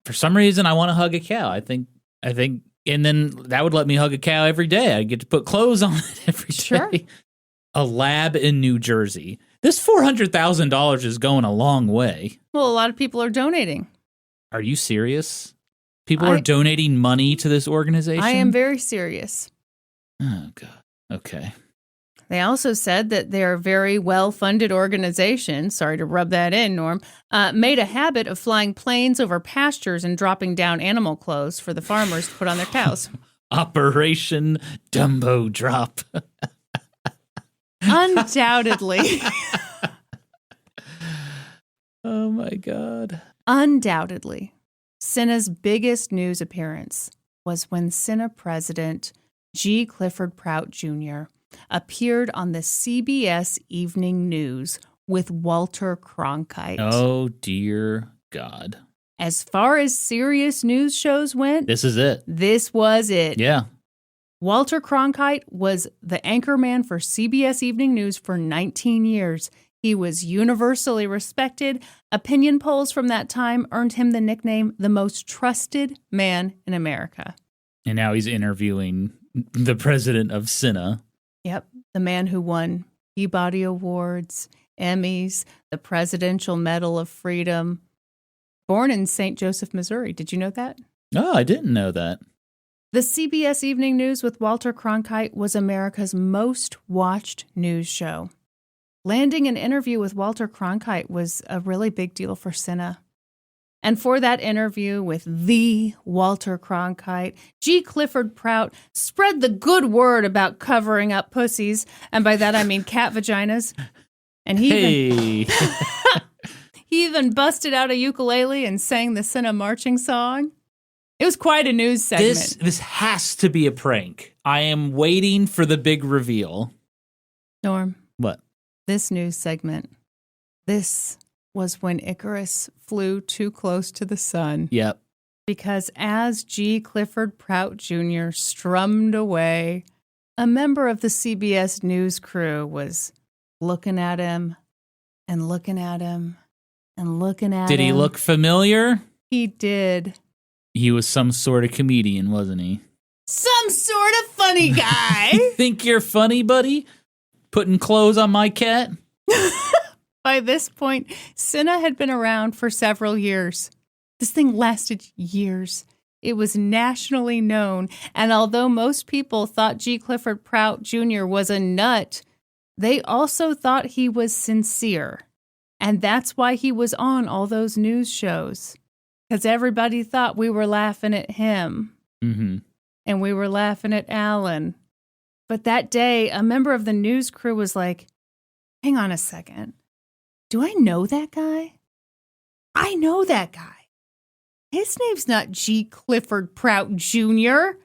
for some reason I want to hug a cow. I think, and then that would let me hug a cow every day. I get to put clothes on it every day. Sure. A lab in New Jersey. This $400,000 is going a long way. Well, a lot of people are donating. Are you serious? People are donating money to this organization? I am very serious. Oh, God. Okay. They also said that their very well-funded organization, sorry to rub that in, Norm, made a habit of flying planes over pastures and dropping down animal clothes for the farmers to put on their cows. Operation Dumbo Drop. Undoubtedly. Oh, my God. Undoubtedly. Cinna's biggest news appearance was when Cinna president G. Clifford Prout Jr. appeared on the CBS Evening News with Walter Cronkite. Oh, dear God. As far as serious news shows went, this is it. This was it. Yeah. Walter Cronkite was the anchorman for CBS Evening News for 19 years. He was universally respected. Opinion polls from that time earned him the nickname the most trusted man in America. And now he's interviewing the president of Cinna. Yep, the man who won Peabody Awards, Emmys, the Presidential Medal of Freedom. Born in St. Joseph, Missouri. Did you know that? Oh, I didn't know that. The CBS Evening News with Walter Cronkite was America's most watched news show. Landing an interview with Walter Cronkite was a really big deal for Cinna. And for that interview with the Walter Cronkite, G. Clifford Prout spread the good word about covering up pussies, and by that I mean cat vaginas. And he even busted out a ukulele and sang the Cinna marching song. It was quite a news segment. This has to be a prank. I am waiting for the big reveal. Norm. What? This news segment. This was when Icarus flew too close to the sun. Yep. Because as G. Clifford Prout Jr. strummed away, a member of the CBS News crew was looking at him and looking at him and looking at him. Did he look familiar? He did. He was some sort of comedian, wasn't he? Some sort of funny guy. Think you're funny, buddy? Putting clothes on my cat? By this point, Cinna had been around for several years. This thing lasted years. It was nationally known, and although most people thought G. Clifford Prout Jr. was a nut, they also thought he was sincere. And that's why he was on all those news shows. Because everybody thought we were laughing at him. Mm-hmm. And we were laughing at Alan. But that day, a member of the news crew was like, hang on a second. Do I know that guy? I know that guy. His name's not G. Clifford Prout Jr.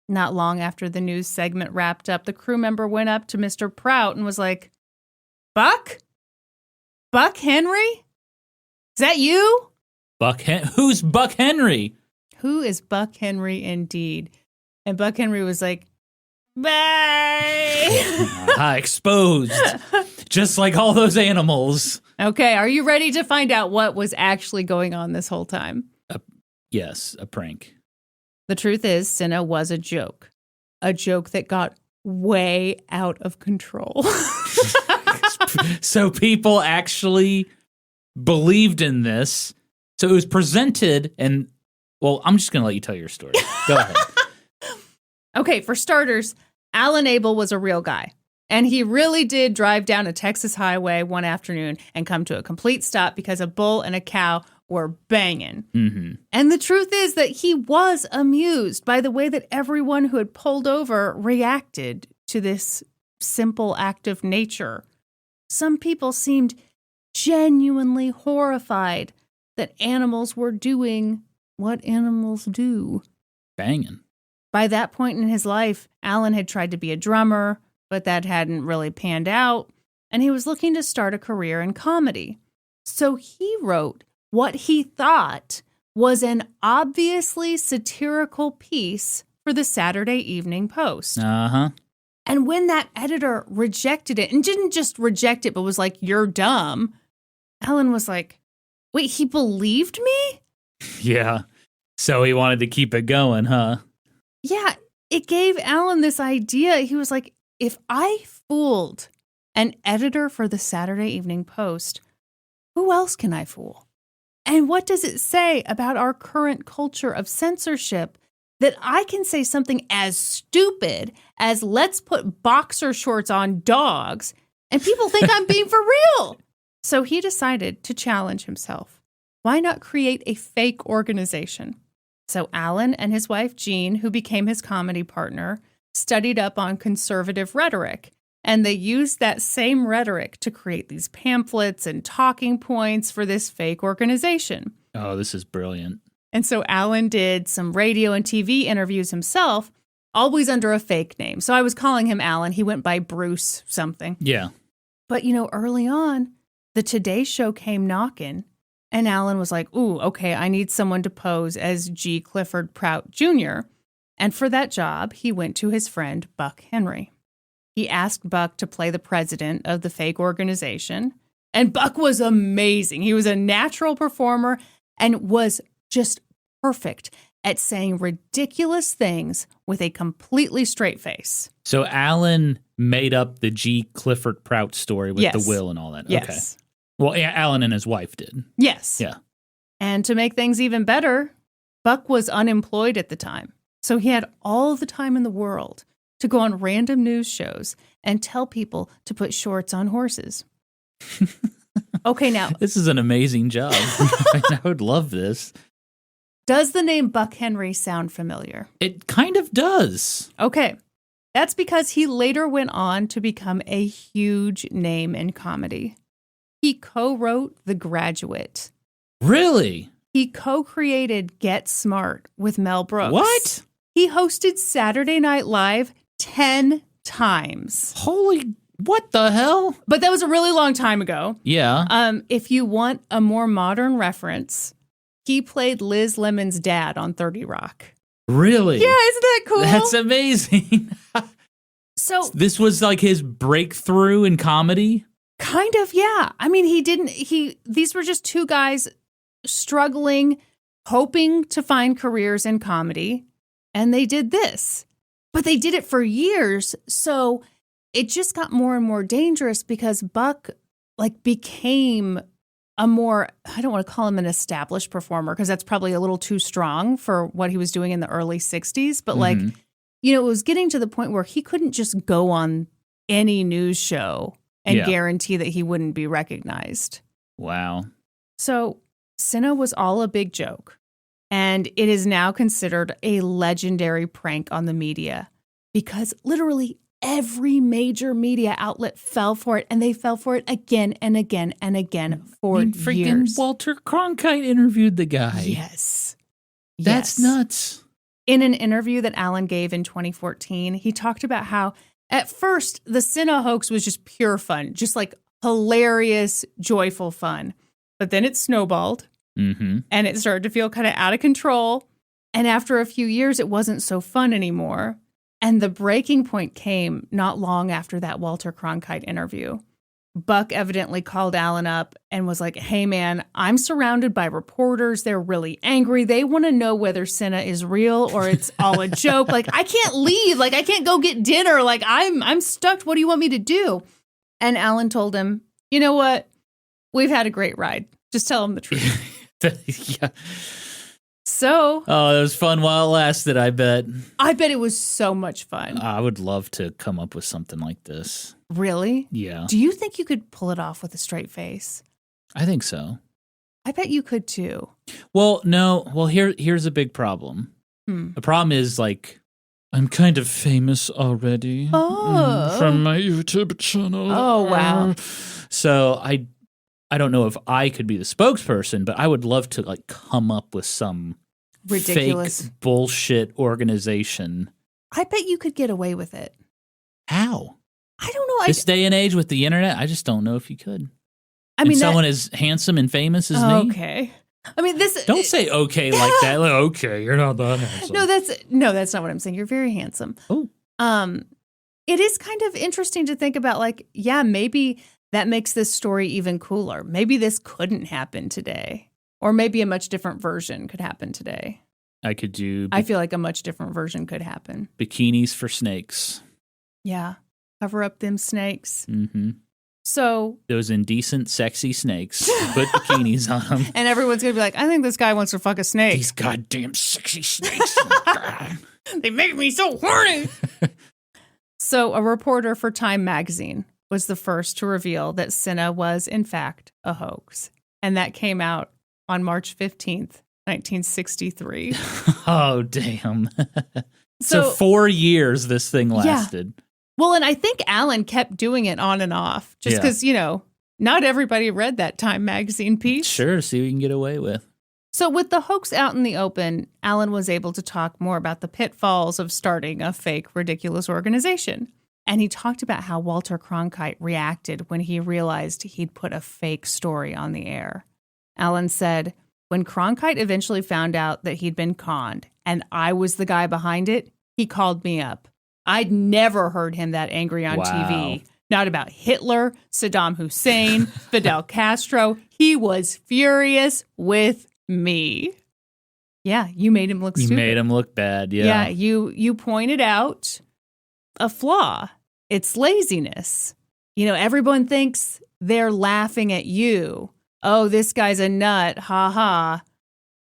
Not long after the news segment wrapped up, the crew member went up to Mr. Prout and was like, Buck? Buck Henry? Is that you? Who's Buck Henry? Who is Buck Henry indeed? And Buck Henry was like, bye. Exposed. Just like all those animals. Okay, are you ready to find out what was actually going on this whole time? Yes, a prank. The truth is, Cinna was a joke that got way out of control. So people actually believed in this. So it was presented and, well, I'm just going to let you tell your story. Go ahead. Okay, for starters, Alan Abel was a real guy. And he really did drive down a Texas highway one afternoon and come to a complete stop because a bull and a cow were banging. Mm-hmm. And the truth is that he was amused by the way that everyone who had pulled over reacted to this simple act of nature. Some people seemed genuinely horrified that animals were doing what animals do. Banging. By that point in his life, Alan had tried to be a drummer, but that hadn't really panned out, and he was looking to start a career in comedy. So he wrote what he thought was an obviously satirical piece for the Saturday Evening Post. Uh-huh. And when that editor rejected it, and didn't just reject it, but was like, "You're dumb," Alan was like, "Wait, he believed me?" Yeah. So he wanted to keep it going, huh? Yeah, it gave Alan this idea. He was like, if I fooled an editor for the Saturday Evening Post, who else can I fool? And what does it say about our current culture of censorship that I can say something as stupid as let's put boxer shorts on dogs and people think I'm being for real? So he decided to challenge himself. Why not create a fake organization? So Alan and his wife, Jean, who became his comedy partner, studied up on conservative rhetoric, and they used that same rhetoric to create these pamphlets and talking points for this fake organization. Oh, this is brilliant. And so Alan did some radio and TV interviews himself, always under a fake name. So I was calling him Alan. He went by Bruce something. Yeah. But, early on, the Today Show came knocking. And Alan was like, ooh, okay, I need someone to pose as G. Clifford Prout Jr. And for that job, he went to his friend, Buck Henry. He asked Buck to play the president of the fake organization. And Buck was amazing. He was a natural performer and was just perfect at saying ridiculous things with a completely straight face. So Alan made up the G. Clifford Prout story with the will and all that. Yes. Okay. Well, Alan and his wife did. Yes. Yeah. And to make things even better, Buck was unemployed at the time. So he had all the time in the world to go on random news shows and tell people to put shorts on horses. Okay, now. This is an amazing job. I would love this. Does the name Buck Henry sound familiar? It kind of does. Okay. That's because he later went on to become a huge name in comedy. He co-wrote The Graduate. Really? He co-created Get Smart with Mel Brooks. What? He hosted Saturday Night Live 10 times. Holy, what the hell? But that was a really long time ago. Yeah. If you want a more modern reference, he played Liz Lemon's dad on 30 Rock. Really? Yeah, isn't that cool? That's amazing. So this was like his breakthrough in comedy? Kind of, yeah. I mean, these were just two guys struggling, hoping to find careers in comedy, and they did this. But they did it for years, so it just got more and more dangerous because Buck became a more, I don't want to call him an established performer because that's probably a little too strong for what he was doing in the early 60s, but it was getting to the point where he couldn't just go on any news show and guarantee that he wouldn't be recognized. Wow. So Cinna was all a big joke, and it is now considered a legendary prank on the media because literally every major media outlet fell for it, and they fell for it again and again and again for freaking years. Walter Cronkite interviewed the guy. Yes. That's nuts. In an interview that Alan gave in 2014, he talked about how at first, the Cinna hoax was just pure fun, just like hilarious, joyful fun. But then it snowballed, and it started to feel kind of out of control. And after a few years, it wasn't so fun anymore. And the breaking point came not long after that Walter Cronkite interview, Buck evidently called Alan up and was like, hey, man, I'm surrounded by reporters. They're really angry. They want to know whether Cinna is real or it's all a joke. Like, I can't leave. Like, I can't go get dinner. Like, I'm stuck. What do you want me to do? And Alan told him, you know what? We've had a great ride. Just tell him the truth. Yeah. So. Oh, it was fun while it lasted, I bet. I bet it was so much fun. I would love to come up with something like this. Really? Yeah. Do you think you could pull it off with a straight face? I think so. I bet you could too. Well, no. Well, here's a big problem. The problem is, like, I'm kind of famous already from my YouTube channel. Oh, wow. So I don't know if I could be the spokesperson, but I would love to, like, come up with some ridiculous fake bullshit organization. I bet you could get away with it. How? I don't know. This day and age with the internet, I just don't know if you could. I mean, someone as handsome and famous as me. Okay. I mean, this. Don't say okay like that. Like, okay, you're not that handsome. No, that's not what I'm saying. You're very handsome. Oh. It is kind of interesting to think about. Like, yeah, maybe that makes this story even cooler. Maybe this couldn't happen today, or maybe a much different version could happen today. I could do. I feel like a much different version could happen. Bikinis for snakes. Yeah. Cover up them snakes. Mm-hmm. So those indecent, sexy snakes. Put bikinis on them. And everyone's going to be like, I think this guy wants to fuck a snake. These goddamn sexy snakes. They make me so horny. So a reporter for Time magazine was the first to reveal that Cinna was, in fact, a hoax. And that came out on March 15th, 1963. Oh, damn. So 4 years this thing lasted. Yeah. Well, and I think Alan kept doing it on and off just because, not everybody read that Time magazine piece. Sure, see what you can get away with. So with the hoax out in the open, Alan was able to talk more about the pitfalls of starting a fake, ridiculous organization. And he talked about how Walter Cronkite reacted when he realized he'd put a fake story on the air. Alan said, when Cronkite eventually found out that he'd been conned and I was the guy behind it, he called me up. I'd never heard him that angry on TV. Not about Hitler, Saddam Hussein, Fidel Castro. He was furious with me. Yeah, you made him look stupid. You made him look bad, yeah. Yeah, you pointed out a flaw. It's laziness. Everyone thinks they're laughing at you. Oh, this guy's a nut. Ha ha.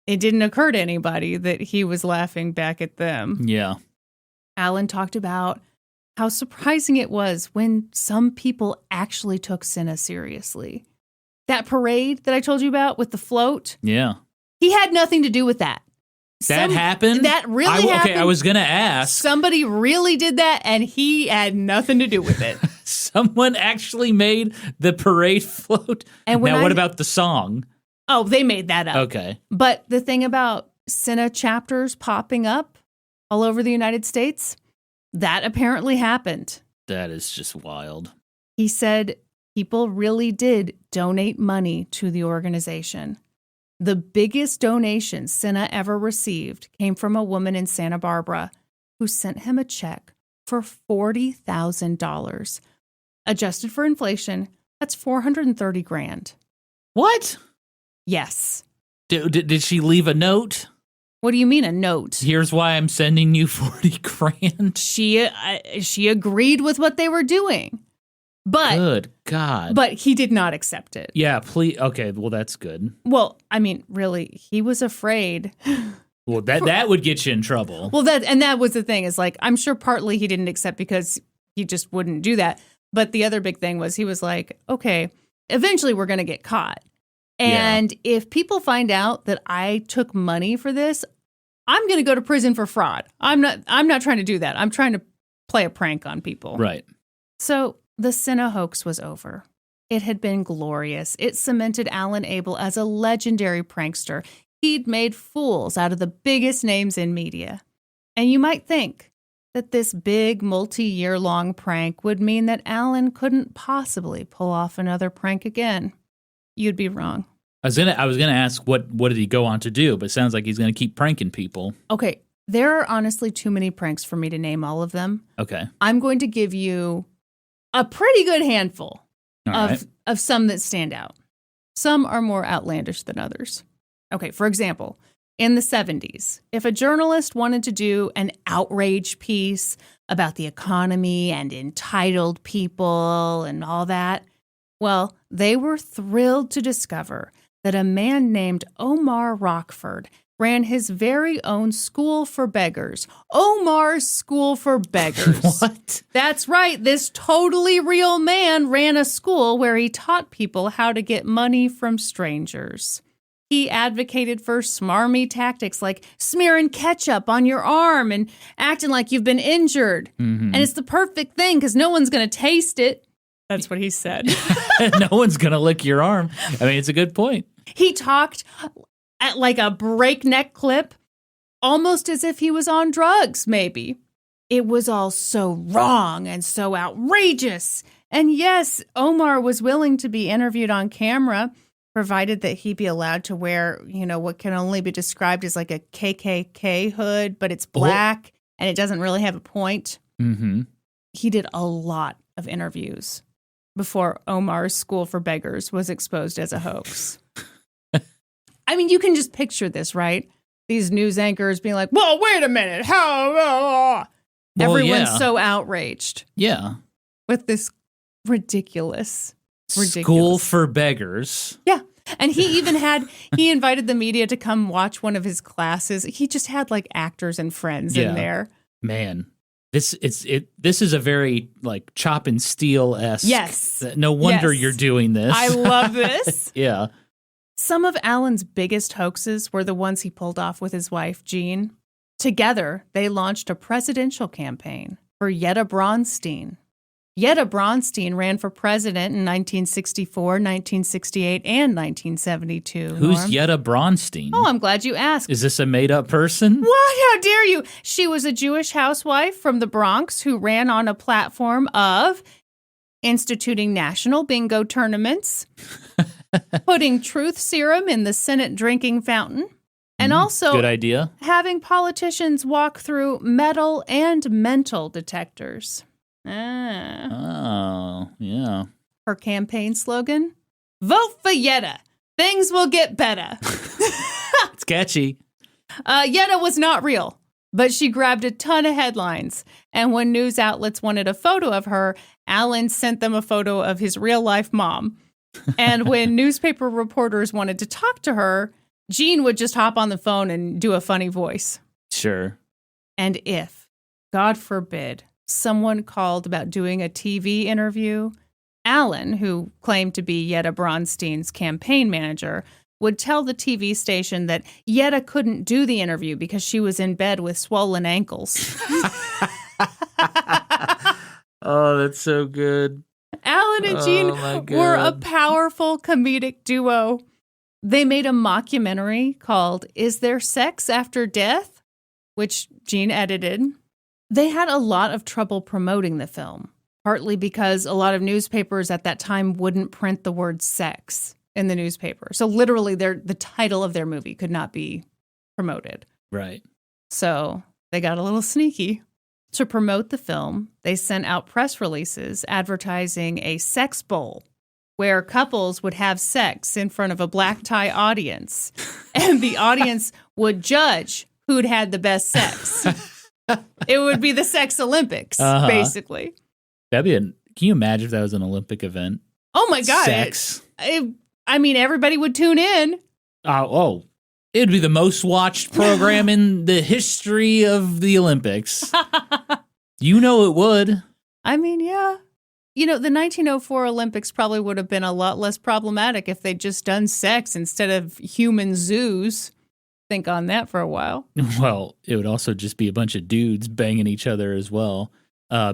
It didn't occur to anybody that he was laughing back at them. Yeah. Alan talked about how surprising it was when some people actually took Cinna seriously. That parade that I told you about with the float? Yeah. He had nothing to do with that. That happened? That really happened. Okay, I was going to ask. Somebody really did that, and he had nothing to do with it. Someone actually made the parade float? And what about the song? Oh, they made that up. Okay. But the thing about Cinna chapters popping up all over the United States, that apparently happened. That is just wild. He said people really did donate money to the organization. The biggest donation Cinna ever received came from a woman in Santa Barbara who sent him a check for $40,000. Adjusted for inflation, that's $430,000. What? Yes. Did she leave a note? What do you mean a note? Here's why I'm sending you $40,000. She agreed with what they were doing. But good God. But he did not accept it. Yeah, please. Okay, well, that's good. Well, I mean, really, he was afraid. Well, that would get you in trouble. Well, that was the thing, is like, I'm sure partly he didn't accept because he just wouldn't do that. But the other big thing was he was like, okay, eventually we're going to get caught. And if people find out that I took money for this, I'm going to go to prison for fraud. I'm not trying to do that. I'm trying to play a prank on people. Right. So the Cinna hoax was over. It had been glorious. It cemented Alan Abel as a legendary prankster. He'd made fools out of the biggest names in media. And you might think that this big multi-year-long prank would mean that Alan couldn't possibly pull off another prank again. You'd be wrong. I was gonna ask what did he go on to do, but it sounds like he's gonna keep pranking people. Okay, there are honestly too many pranks for me to name all of them. Okay. I'm going to give you a pretty good handful. of some that stand out. Some are more outlandish than others. Okay, for example, in the 70s, if a journalist wanted to do an outrage piece about the economy and entitled people and all that, well, they were thrilled to discover that a man named Omar Rockford ran his very own school for beggars. Omar's School for Beggars. What? That's right. This totally real man ran a school where he taught people how to get money from strangers. He advocated for smarmy tactics like smearing ketchup on your arm and acting like you've been injured. Mm-hmm. And it's the perfect thing because no one's going to taste it. That's what he said. No one's going to lick your arm. I mean, it's a good point. He talked at like a breakneck clip, almost as if he was on drugs, maybe. It was all so wrong and so outrageous. And yes, Omar was willing to be interviewed on camera, provided that he be allowed to wear, what can only be described as like a KKK hood, but it's black and it doesn't really have a point. Mm-hmm. He did a lot of interviews before Omar's School for Beggars was exposed as a hoax. I mean, you can just picture this, right? These news anchors being like, well, wait a minute. How? Everyone's so outraged. Yeah. With this ridiculous. School for beggars. Yeah. And he invited the media to come watch one of his classes. He just had like actors and friends in there. Man. This is a very like chop and steel-esque. Yes. No wonder you're doing this. I love this. Yeah. Some of Alan's biggest hoaxes were the ones he pulled off with his wife, Jean. Together, they launched a presidential campaign for Jetta Braunstein. Jetta Braunstein ran for president in 1964, 1968, and 1972. Who's Jetta Braunstein? Oh, I'm glad you asked. Is this a made-up person? What? How dare you? She was a Jewish housewife from the Bronx who ran on a platform of instituting national bingo tournaments, putting truth serum in the Senate drinking fountain, and also good idea. Having politicians walk through metal and mental detectors. Oh, yeah. Her campaign slogan, vote for Jetta. Things will get better. It's catchy. Jetta was not real, but she grabbed a ton of headlines. And when news outlets wanted a photo of her, Alan sent them a photo of his real-life mom. And when newspaper reporters wanted to talk to her, Jean would just hop on the phone and do a funny voice. Sure. And if, God forbid, someone called about doing a TV interview, Alan, who claimed to be Jetta Braunstein's campaign manager, would tell the TV station that Jetta couldn't do the interview because she was in bed with swollen ankles. Oh, that's so good. Alan and Jean were a powerful comedic duo. They made a mockumentary called Is There Sex After Death?, which Jean edited. They had a lot of trouble promoting the film, partly because a lot of newspapers at that time wouldn't print the word sex in the newspaper. So literally the title of their movie could not be promoted. Right. So they got a little sneaky. To promote the film, they sent out press releases advertising a sex bowl where couples would have sex in front of a black tie audience, and the audience would judge who'd had the best sex. It would be the Sex Olympics, basically. Can you imagine if that was an Olympic event? Oh my God. Sex. I mean, everybody would tune in. It'd be the most watched program in the history of the Olympics. You know it would. I mean, yeah. The 1904 Olympics probably would have been a lot less problematic if they'd just done sex instead of human zoos. Think on that for a while. Well, it would also just be a bunch of dudes banging each other as well.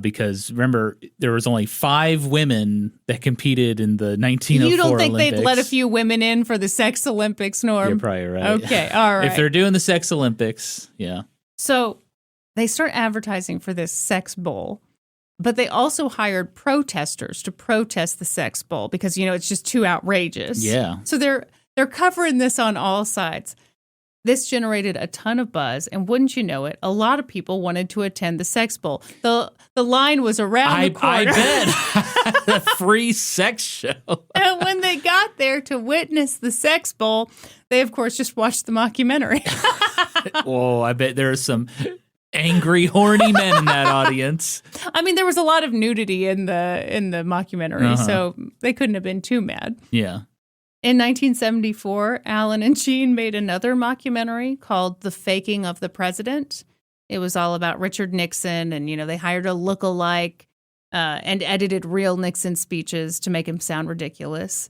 Because remember, there was only 5 women that competed in the 1904 Olympics. You don't think they'd let a few women in for the Sex Olympics, Norm? You're probably right. Okay, all right. If they're doing the Sex Olympics, yeah. So they start advertising for this sex bowl, but they also hired protesters to protest the sex bowl because, it's just too outrageous. Yeah. So they're covering this on all sides. This generated a ton of buzz, and wouldn't you know it, a lot of people wanted to attend the Sex Bowl. The line was around the corner. I bet. The free sex show. And when they got there to witness the Sex Bowl, they, of course, just watched the mockumentary. Oh, I bet there are some angry, horny men in that audience. I mean, there was a lot of nudity in the mockumentary, so they couldn't have been too mad. Yeah. In 1974, Alan and Jean made another mockumentary called The Faking of the President. It was all about Richard Nixon, and, they hired a look-alike and edited real Nixon speeches to make him sound ridiculous.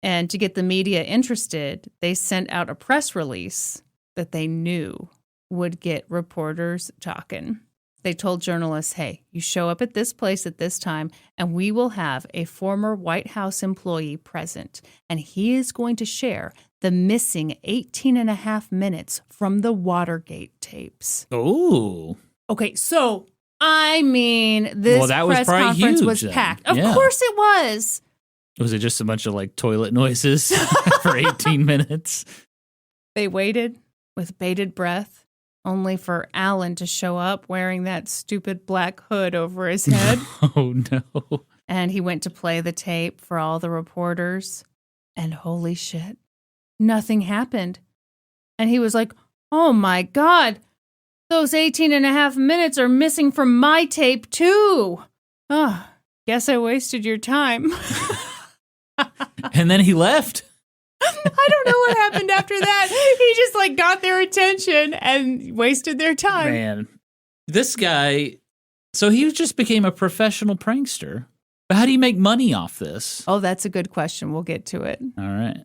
And to get the media interested, they sent out a press release that they knew would get reporters talking. They told journalists, hey, you show up at this place at this time, and we will have a former White House employee present, and he is going to share the missing 18 and a half minutes from the Watergate tapes. Oh. Okay, so, this press conference was packed. Of course it was. Was it just a bunch of, toilet noises for 18 minutes? They waited with bated breath, only for Alan to show up wearing that stupid black hood over his head. Oh, no. And he went to play the tape for all the reporters. And holy shit, nothing happened. And he was like, oh my God, those 18 and a half minutes are missing from my tape too. Oh, guess I wasted your time. And then he left. I don't know what happened after that. He just got their attention and wasted their time. Man, this guy, so he just became a professional prankster. But how do you make money off this? Oh, that's a good question. We'll get to it. All right.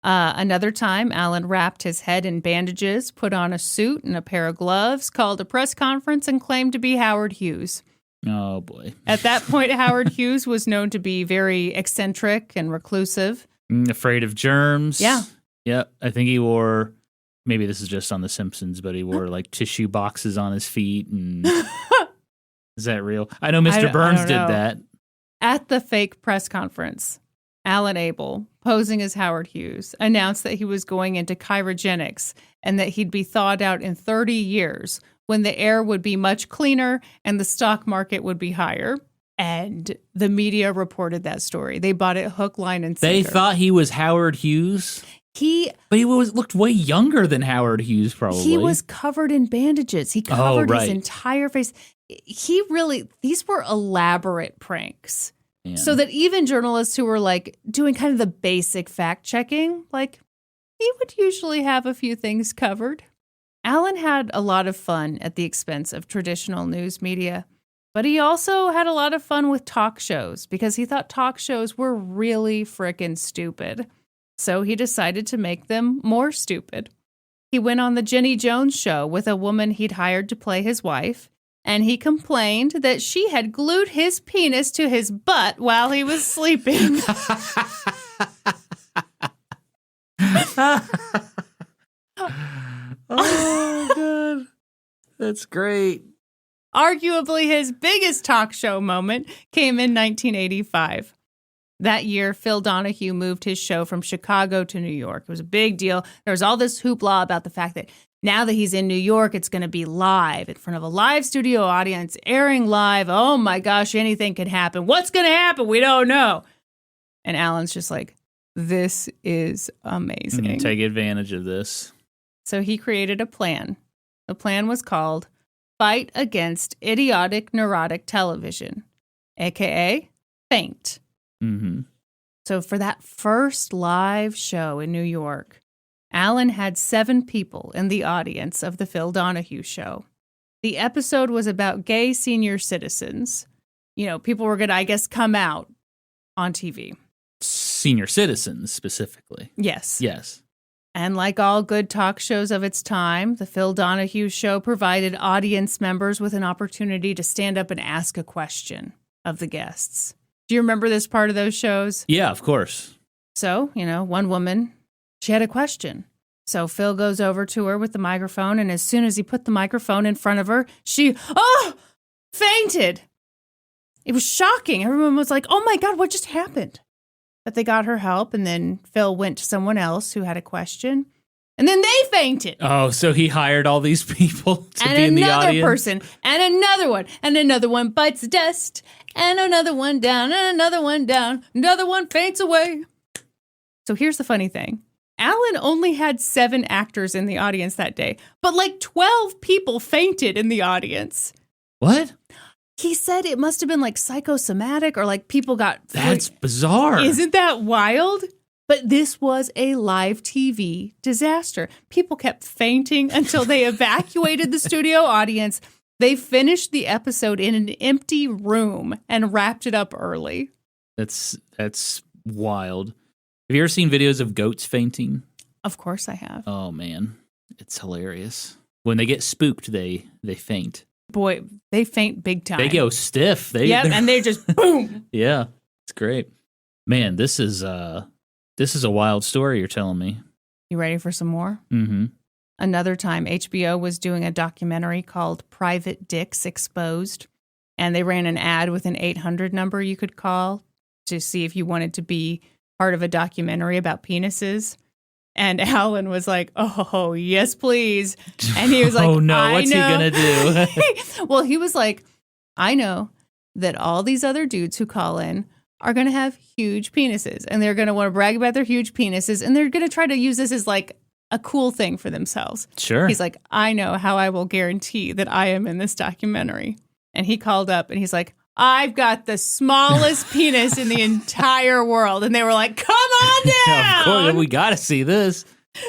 Another time, Alan wrapped his head in bandages, put on a suit and a pair of gloves, called a press conference, and claimed to be Howard Hughes. Oh, boy. At that point, Howard Hughes was known to be very eccentric and reclusive. Afraid of germs. Yeah. Yep. I think he wore, maybe this is just on The Simpsons, but he wore tissue boxes on his feet. And is that real? I know Mr. Burns did that. At the fake press conference, Alan Abel, posing as Howard Hughes, announced that he was going into cryogenics and that he'd be thawed out in 30 years when the air would be much cleaner and the stock market would be higher. And the media reported that story. They bought it hook, line, and sinker. They thought he was Howard Hughes? But he looked way younger than Howard Hughes, probably. He was covered in bandages. He covered his entire face. These were elaborate pranks. Yeah. So that even journalists who were doing kind of the basic fact checking, he would usually have a few things covered. Alan had a lot of fun at the expense of traditional news media. But he also had a lot of fun with talk shows because he thought talk shows were really frickin' stupid. So he decided to make them more stupid. He went on the Jenny Jones show with a woman he'd hired to play his wife, and he complained that she had glued his penis to his butt while he was sleeping. Oh, God. That's great. Arguably his biggest talk show moment came in 1985. That year, Phil Donahue moved his show from Chicago to New York. It was a big deal. There was all this hoopla about the fact that now that he's in New York, it's going to be live in front of a live studio audience, airing live. Oh my gosh, anything could happen. What's going to happen? We don't know. And Alan's just like, this is amazing. I'm going to take advantage of this. So he created a plan. The plan was called Fight Against Idiotic Neurotic Television, a.k.a. FAINT. Mm-hmm. So for that first live show in New York, Alan had 7 people in the audience of the Phil Donahue show. The episode was about gay senior citizens. People were going to, I guess, come out on TV. Senior citizens, specifically. Yes. Yes. And like all good talk shows of its time, the Phil Donahue show provided audience members with an opportunity to stand up and ask a question of the guests. Do you remember this part of those shows? Yeah, of course. So, one woman, she had a question. So Phil goes over to her with the microphone, and as soon as he put the microphone in front of her, she, fainted. It was shocking. Everyone was like, oh my God, what just happened? But they got her help, and then Phil went to someone else who had a question. And then they fainted. Oh, so he hired all these people to and be in the another audience? person, and another one bites the dust, and another one down, and another one down, another one faints away. So here's the funny thing. Alan only had 7 actors in the audience that day, but like 12 people fainted in the audience. What? He said it must have been like psychosomatic or like people got... That's bizarre. Isn't that wild? But this was a live TV disaster. People kept fainting until they evacuated the studio audience. They finished the episode in an empty room and wrapped it up early. That's wild. Have you ever seen videos of goats fainting? Of course I have. Oh, man. It's hilarious. When they get spooked, they faint. Boy, they faint big time. They go stiff. And they just boom. Yeah, it's great. Man, this is a wild story you're telling me. You ready for some more? Mm-hmm. Another time, HBO was doing a documentary called Private Dicks Exposed, and they ran an ad with an 800 number you could call to see if you wanted to be part of a documentary about penises. And Alan was like, oh, yes, please. And he was like, oh, no, what's he going to do? Well, he was like, I know that all these other dudes who call in are going to have huge penises, and they're going to want to brag about their huge penises, and they're going to try to use this as like a cool thing for themselves. Sure. He's like, I know how I will guarantee that I am in this documentary. And he called up and he's like, I've got the smallest penis in the entire world. And they were like, come on down. Of course, we got to see this.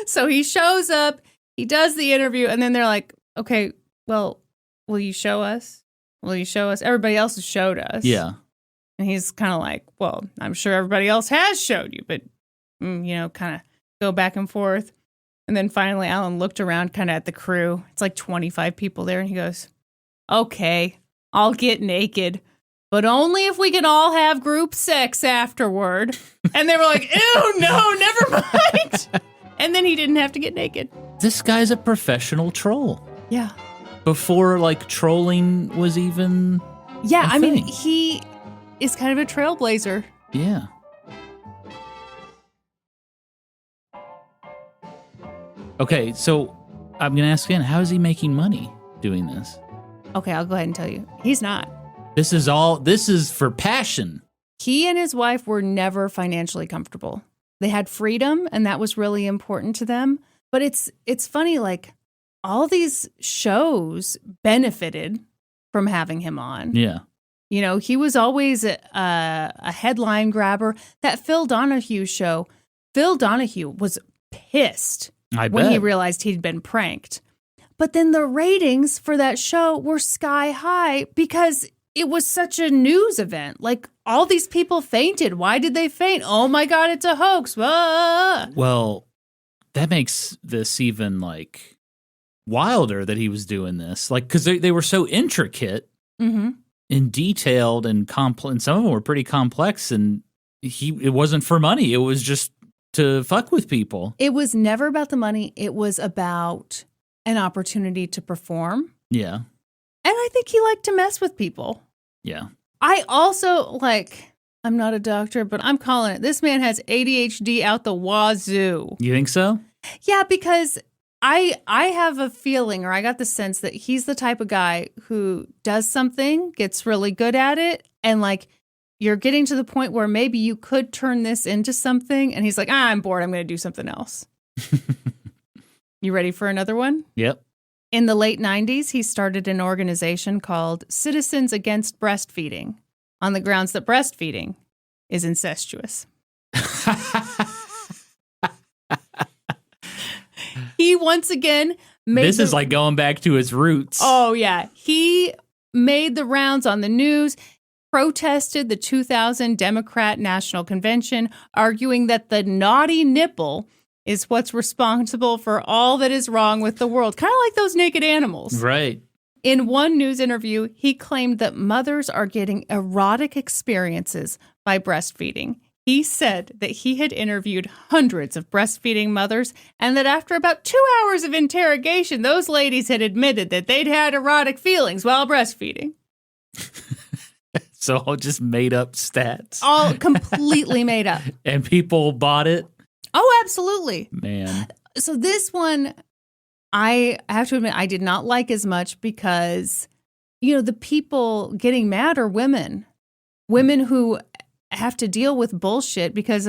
So he shows up, he does the interview, and then they're like, okay, well, will you show us? Will you show us? Everybody else has showed us. Yeah. And he's kind of like, well, I'm sure everybody else has showed you, but, kind of go back and forth. And then finally, Alan looked around kind of at the crew. It's like 25 people there. And he goes, okay, I'll get naked, but only if we can all have group sex afterward. And they were like, ew, no, never mind. And then he didn't have to get naked. This guy's a professional troll. Yeah. Before, like, trolling was even Yeah, a I mean, thing. he is kind of a trailblazer. Yeah. Okay, so I'm going to ask again, how is he making money doing this? Okay, I'll go ahead and tell you. He's not. This is for passion. He and his wife were never financially comfortable. They had freedom, and that was really important to them. But it's funny, like, all these shows benefited from having him on. Yeah. You know, he was always a headline grabber. That Phil Donahue show, Phil Donahue was pissed when he realized he'd been pranked. But then the ratings for that show were sky high because it was such a news event. Like, all these people fainted. Why did they faint? Oh my God, it's a hoax. Ah. Well, that makes this even, like, wilder that he was doing this. Like, because they were so intricate and detailed and complex, and some of them were pretty complex, and it wasn't for money. It was just to fuck with people. It was never about the money. It was about an opportunity to perform. Yeah. And I think he liked to mess with people. Yeah. I also, I'm not a doctor, but I'm calling it. This man has ADHD out the wazoo. You think so? Yeah, because I have a feeling, or I got the sense that he's the type of guy who does something, gets really good at it, and like, you're getting to the point where maybe you could turn this into something, and he's like, I'm bored, I'm going to do something else. You ready for another one? Yep. In the late 90s, he started an organization called Citizens Against Breastfeeding on the grounds that breastfeeding is incestuous. He once again made This is like going back to his roots. Oh, yeah. He made the rounds on the news, protested the 2000 Democrat National Convention, arguing that the naughty nipple is what's responsible for all that is wrong with the world. Kind of like those naked animals. Right. In one news interview, he claimed that mothers are getting erotic experiences by breastfeeding. He said that he had interviewed hundreds of breastfeeding mothers and that after about 2 hours of interrogation, those ladies had admitted that they'd had erotic feelings while breastfeeding. So all just made up stats. All completely made up. And people bought it? Oh, absolutely. Man. So this one, I have to admit, I did not like as much because, the people getting mad are women who have to deal with bullshit because,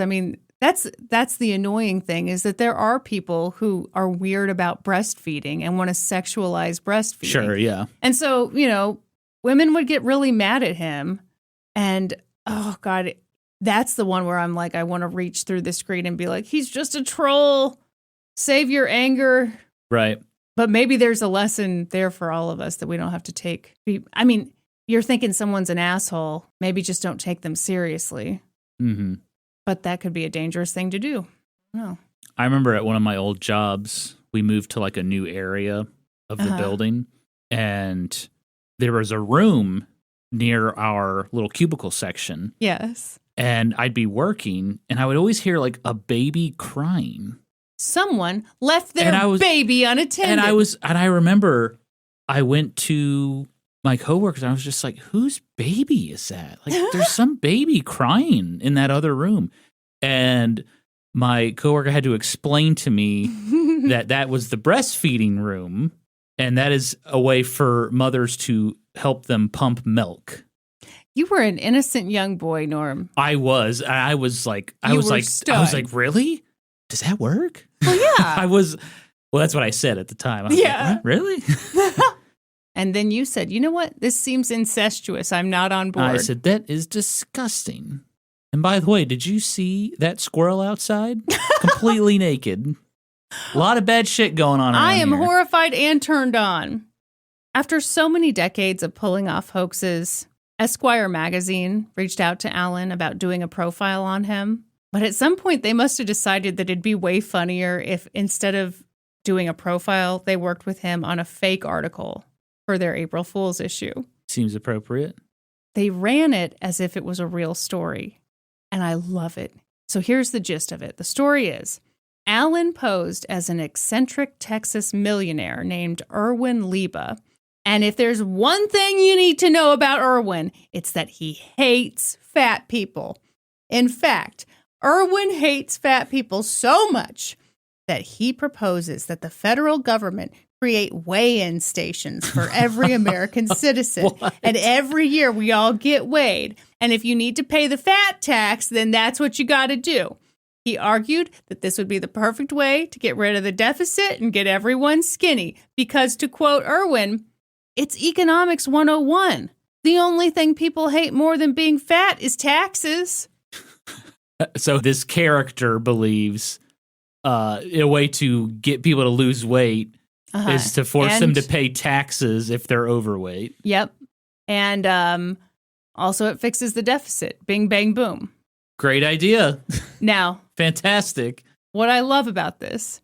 that's the annoying thing is that there are people who are weird about breastfeeding and want to sexualize breastfeeding. Sure, yeah. And so, women would get really mad at him. And, oh, God, that's the one where I'm like, I want to reach through the screen and be like, he's just a troll. Save your anger. Right. But maybe there's a lesson there for all of us that we don't have to take. You're thinking someone's an asshole. Maybe just don't take them seriously. Mm-hmm. But that could be a dangerous thing to do. No. I remember at one of my old jobs, we moved to like a new area of the building, and there was a room near our little cubicle section. Yes. And I'd be working, and I would always hear like a baby crying. Someone left their baby unattended. And I remember I went to my coworkers, and I was just like, whose baby is that? Like, there's some baby crying in that other room. And my coworker had to explain to me that was the breastfeeding room, and that is a way for mothers to help them pump milk. You were an innocent young boy, Norm. I was like, really? Does that work? Well, yeah. Well, that's what I said at the time. I was like, what? Really? And then you said, you know what? This seems incestuous. I'm not on board. I said, that is disgusting. And by the way, did you see that squirrel outside? Completely naked. A lot of bad shit going on around I am here. horrified and turned on. After so many decades of pulling off hoaxes, Esquire magazine reached out to Alan about doing a profile on him. But at some point, they must have decided that it'd be way funnier if instead of doing a profile, they worked with him on a fake article for their April Fool's issue. Seems appropriate. They ran it as if it was a real story, and I love it. So here's the gist of it. The story is, Alan posed as an eccentric Texas millionaire named Erwin Lieba. And if there's one thing you need to know about Erwin, it's that he hates fat people. In fact, Erwin hates fat people so much that he proposes that the federal government create weigh-in stations for every American citizen. And every year we all get weighed. And if you need to pay the fat tax, then that's what you got to do. He argued that this would be the perfect way to get rid of the deficit and get everyone skinny. Because to quote Erwin, it's economics 101. The only thing people hate more than being fat is taxes. So this character believes a way to get people to lose weight is to force them to pay taxes if they're overweight. Yep. And also it fixes the deficit. Bing, bang, boom. Great idea. Now. Fantastic. What I love about this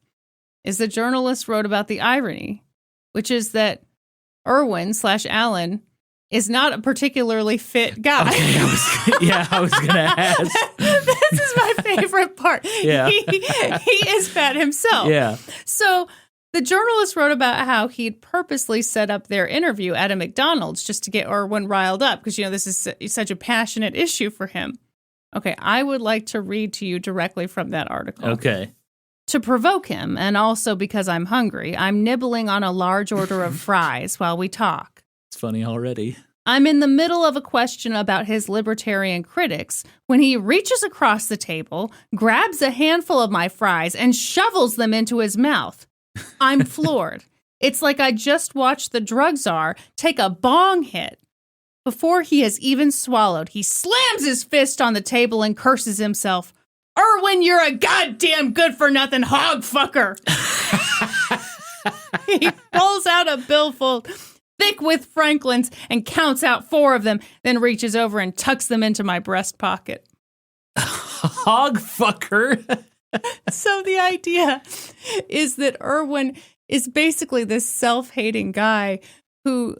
is the journalist wrote about the irony, which is that Erwin/Alan is not a particularly fit guy. Okay, I was going to ask. This is my favorite part. Yeah. He is fat himself. Yeah. So the journalist wrote about how he'd purposely set up their interview at a McDonald's just to get Erwin riled up because, this is such a passionate issue for him. Okay, I would like to read to you directly from that article. Okay. To provoke him, and also because I'm hungry, I'm nibbling on a large order of fries while we talk. It's funny already. I'm in the middle of a question about his libertarian critics when he reaches across the table, grabs a handful of my fries, and shovels them into his mouth. I'm floored. It's like I just watched the drug czar take a bong hit. Before he has even swallowed, he slams his fist on the table and curses himself. Erwin, you're a goddamn good-for-nothing hog fucker. He pulls out a billfold thick with Franklins and counts out 4 of them, then reaches over and tucks them into my breast pocket. Hog fucker. So the idea is that Erwin is basically this self-hating guy who,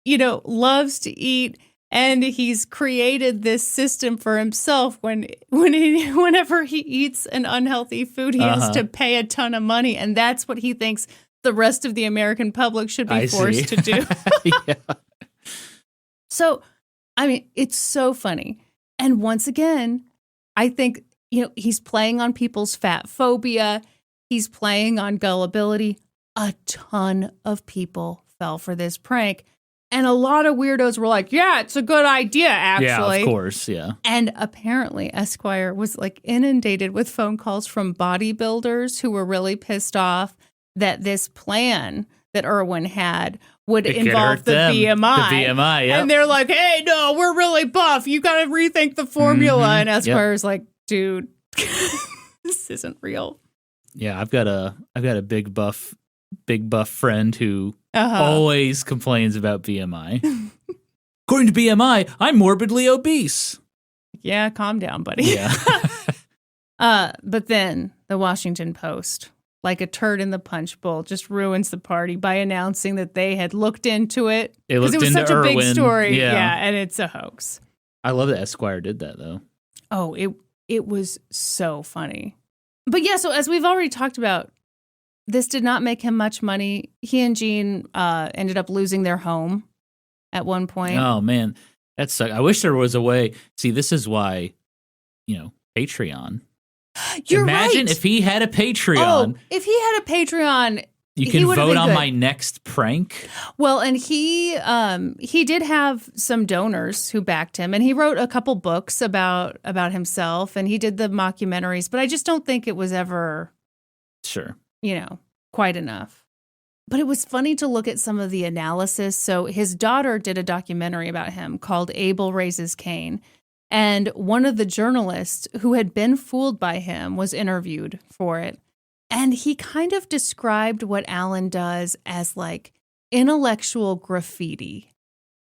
loves to eat. And he's created this system for himself whenever he eats an unhealthy food, he has to pay a ton of money. And that's what he thinks the rest of the American public should be forced to do. Yeah. So, it's so funny. And once again, I think, he's playing on people's fat phobia. He's playing on gullibility. A ton of people fell for this prank. And a lot of weirdos were like, yeah, it's a good idea, actually. Yeah, of course, yeah. And apparently Esquire was like inundated with phone calls from bodybuilders who were really pissed off that this plan that Irwin had would involve the BMI. The BMI, yeah. And they're like, hey, no, we're really buff. You got to rethink the formula. And Esquire's like, dude, this isn't real. Yeah, I've got a big buff friend who always complains about BMI. According to BMI, I'm morbidly obese. Yeah, calm down, buddy. Yeah. But then the Washington Post, like a turd in the punch bowl, just ruins the party by announcing that they had looked into it. Because it was such a big story. Yeah, and it's a hoax. I love that Esquire did that, though. Oh, it was so funny. But yeah, so as we've already talked about, this did not make him much money. He and Jean ended up losing their home at one point. Oh, man. That sucks. I wish there was a way. See, this is why, Patreon. Imagine if he had a Patreon. Oh, if he had a Patreon, you can vote on my next prank. Well, and he did have some donors who backed him, and he wrote a couple books about himself, and he did the mockumentaries, but I just don't think it was ever quite enough. But it was funny to look at some of the analysis. So his daughter did a documentary about him called Abel Raises Cain. And one of the journalists who had been fooled by him was interviewed for it. And he kind of described what Alan does as like intellectual graffiti,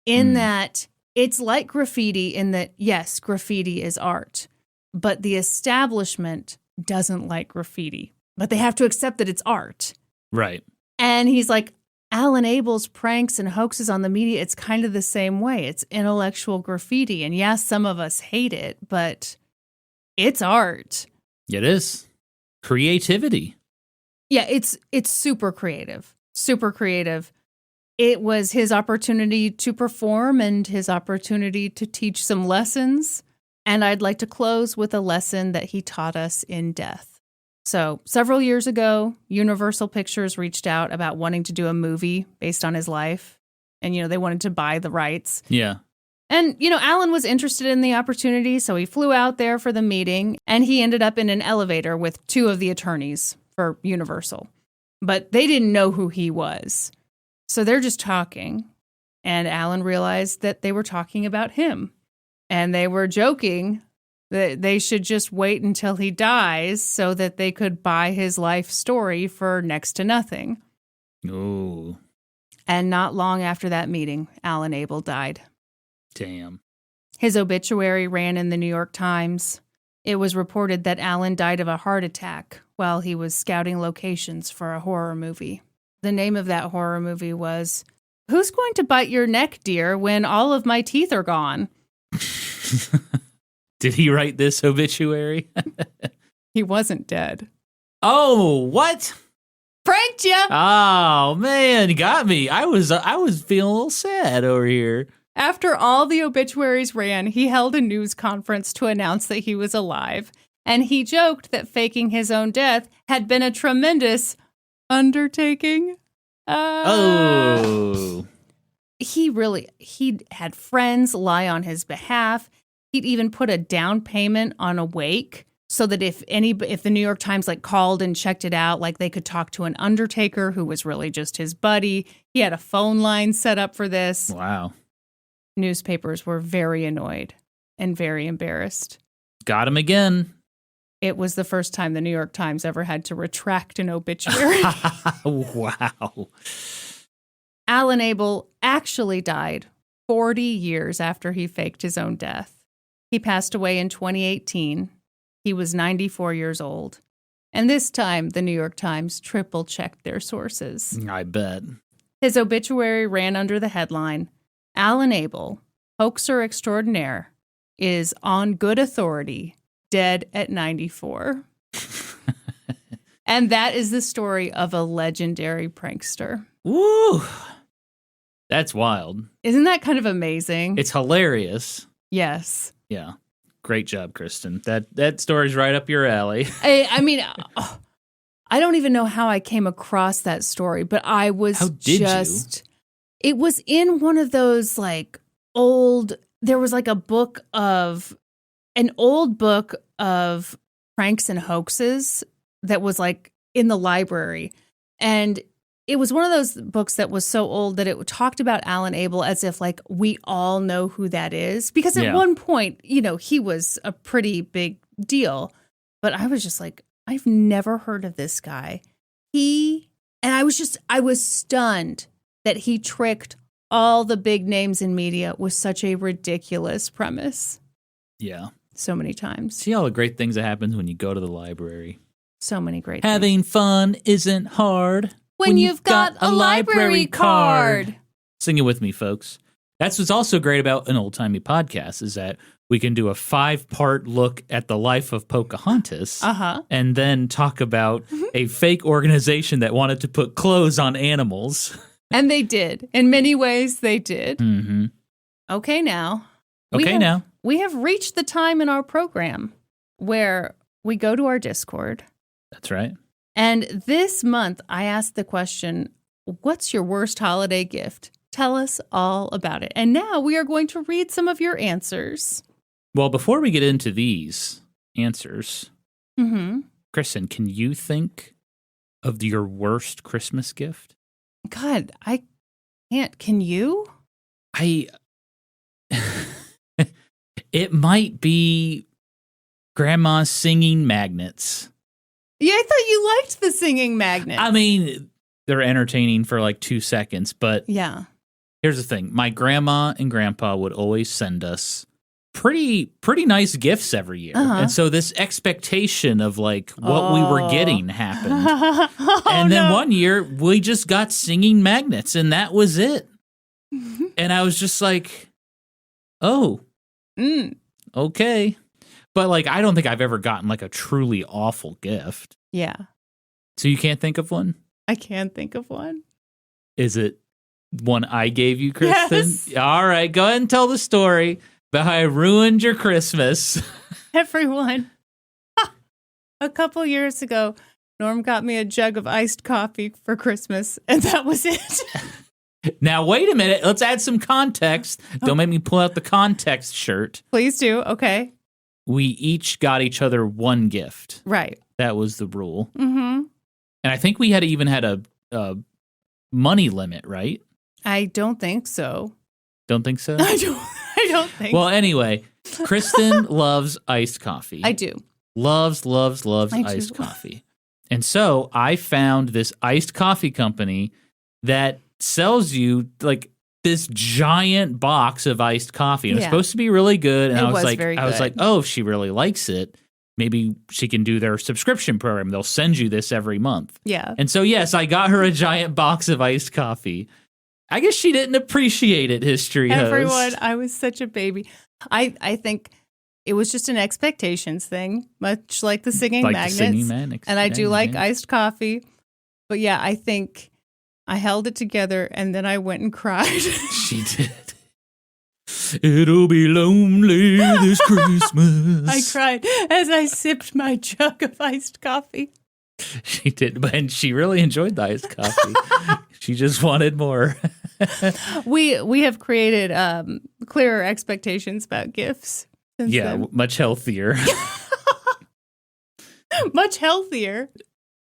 in that it's like graffiti in that, yes, graffiti is art, but the establishment doesn't like graffiti, but they have to accept that it's art. Right. And he's like, Alan Abel's pranks and hoaxes on the media, it's kind of the same way. It's intellectual graffiti. And yes, some of us hate it, but it's art. It is. Creativity. Yeah, it's super creative. Super creative. It was his opportunity to perform and his opportunity to teach some lessons. And I'd like to close with a lesson that he taught us in death. So several years ago, Universal Pictures reached out about wanting to do a movie based on his life. And, they wanted to buy the rights. Yeah. And, Alan was interested in the opportunity, so he flew out there for the meeting, and he ended up in an elevator with two of the attorneys for Universal. But they didn't know who he was. So they're just talking, and Alan realized that they were talking about him. And they were joking that they should just wait until he dies so that they could buy his life story for next to nothing. Oh. And not long after that meeting, Alan Abel died. Damn. His obituary ran in the New York Times. It was reported that Alan died of a heart attack while he was scouting locations for a horror movie. The name of that horror movie was, Who's Going to Bite Your Neck, Dear, When All of My Teeth Are Gone? Did he write this obituary? He wasn't dead. Oh, what? Pranked you! Oh, man, you got me. I was feeling a little sad over here. After all the obituaries ran, he held a news conference to announce that he was alive. And he joked that faking his own death had been a tremendous undertaking. He had friends lie on his behalf. He'd even put a down payment on a wake so that if the New York Times called and checked it out, they could talk to an undertaker who was really just his buddy. He had a phone line set up for this. Wow. Newspapers were very annoyed and very embarrassed. Got him again. It was the first time the New York Times ever had to retract an obituary. Wow. Alan Abel actually died 40 years after he faked his own death. He passed away in 2018. He was 94 years old. And this time, the New York Times triple-checked their sources. I bet. His obituary ran under the headline, Alan Abel, hoaxer extraordinaire, is on good authority, dead at 94. And that is the story of a legendary prankster. Woo! That's wild. Isn't that kind of amazing? It's hilarious. Yes. Yeah. Great job, Kristin. That story's right up your alley. I mean, I don't even know how I came across that story, but I was How did you? It was in one of those like there was like an old book of pranks and hoaxes that was like in the library. And it was one of those books that was so old that it talked about Alan Abel as if like we all know who that is. Because at one point, he was a pretty big deal. But I was just like, I've never heard of this guy. I was stunned that he tricked all the big names in media with such a ridiculous premise. Yeah. So many times. See all the great things that happens when you go to the library. So many great Having things. fun isn't hard when you've got a library card. Sing it with me, folks. That's what's also great about an old-timey podcast is that we can do a 5-part look at the life of Pocahontas and then talk about a fake organization that wanted to put clothes on animals. And they did. In many ways, they did. Mm-hmm. Okay, now. We have reached the time in our program where we go to our Discord. That's right. And this month, I asked the question, what's your worst holiday gift? Tell us all about it. And now we are going to read some of your answers. Well, before we get into these answers, Kristin, can you think of your worst Christmas gift? God, I can't. Can you? It might be Grandma's singing magnets. Yeah, I thought you liked the singing magnets. I mean, they're entertaining for like 2 seconds, but yeah. Here's the thing. My grandma and grandpa would always send us pretty nice gifts every year. And so this expectation of like what we were getting happened. And then one year we just got singing magnets and that was it. And I was just like, oh, okay. But like, I don't think I've ever gotten like a truly awful gift. Yeah. So you can't think of one? I can think of one. Is it one I gave you, Kristin? Yes. All right, go ahead and tell the story about how I ruined your Christmas. Everyone. A couple years ago, Norm got me a jug of iced coffee for Christmas, and that was it. Now, wait a minute. Let's add some context. Don't make me pull out the context shirt. Please do. Okay. We each got each other one gift. Right. That was the rule. Mm-hmm. And I think we had even had a money limit, right? I don't think so. Don't think so? I don't think Well, anyway, Kristin loves iced coffee. I do. Loves iced coffee. And so I found this iced coffee company that sells you like this giant box of iced coffee. And it's supposed to be really good. And I was like, oh, if she really likes it, maybe she can do their subscription program. They'll send you this every month. Yeah. And so, yes, I got her a giant box of iced coffee. I guess she didn't appreciate it, History Host. Everyone, I was such a baby. I think it was just an expectations thing, much like the singing magnets. And I do like iced coffee. But yeah, I think I held it together and then I went and cried. She did. It'll be lonely this Christmas. I cried as I sipped my jug of iced coffee. She did, and she really enjoyed the iced coffee. She just wanted more. We have created clearer expectations about gifts. Then. Much healthier. Much healthier.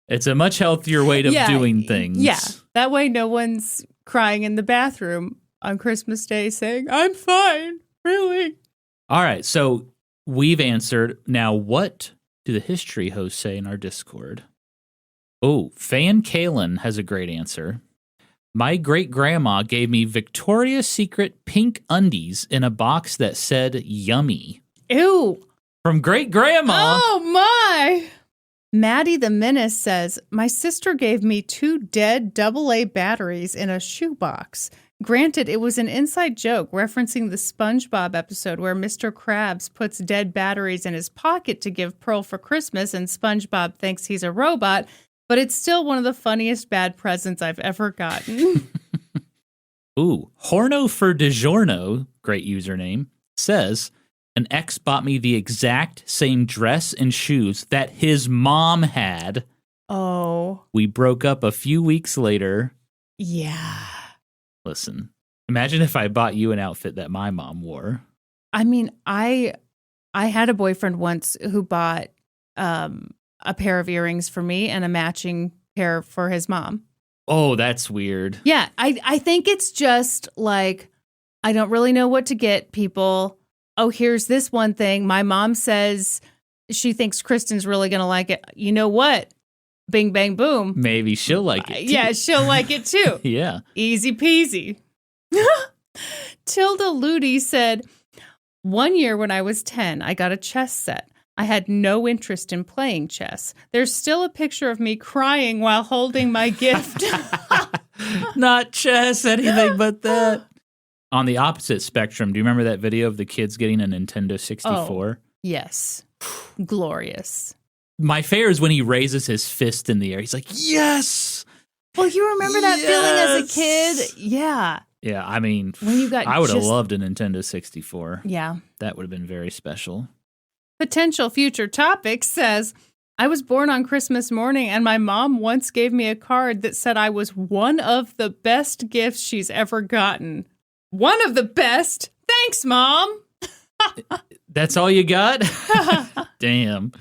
It's a much healthier way of doing things. Yeah, that way no one's crying in the bathroom on Christmas Day saying, I'm fine, really. All right, so we've answered. Now, what do the history hosts say in our Discord? Oh, Fan Kalen has a great answer. My great-grandma gave me Victoria's Secret pink undies in a box that said yummy. Ew. From great-grandma. Oh, my. Maddie the Menace says, my sister gave me 2 dead AA batteries in a shoebox. Granted, it was an inside joke referencing the SpongeBob episode where Mr. Krabs puts dead batteries in his pocket to give Pearl for Christmas and SpongeBob thinks he's a robot, but it's still one of the funniest bad presents I've ever gotten. Ooh, Horno for DiGiorno, great username, says, an ex bought me the exact same dress and shoes that his mom had Oh. We broke up a few weeks later. Yeah. Listen, imagine if I bought you an outfit that my mom wore. I mean, I had a boyfriend once who bought a pair of earrings for me and a matching pair for his mom. Oh, that's weird. Yeah, I think it's just like, I don't really know what to get people. Oh, here's this one thing. My mom says she thinks Kristin's really going to like it. You know what? Bing, bang, boom. Maybe she'll like it too. Yeah, she'll like it too. Yeah. Easy peasy. Tilda Ludi said, one year when I was 10, I got a chess set. I had no interest in playing chess. There's still a picture of me crying while holding my gift. Not chess, anything but that. On the opposite spectrum, do you remember that video of the kids getting a Nintendo 64? Oh, yes. Glorious. My favorite is when he raises his fist in the air. He's like, yes! Well, you remember that feeling as a kid? Yeah. Yeah, I mean, when you got I would have loved a Nintendo 64. Yeah. That would have been very special. Potential future topic says, I was born on Christmas morning and my mom once gave me a card that said I was one of the best gifts she's ever gotten. One of the best? Thanks, Mom. That's all you got? Damn.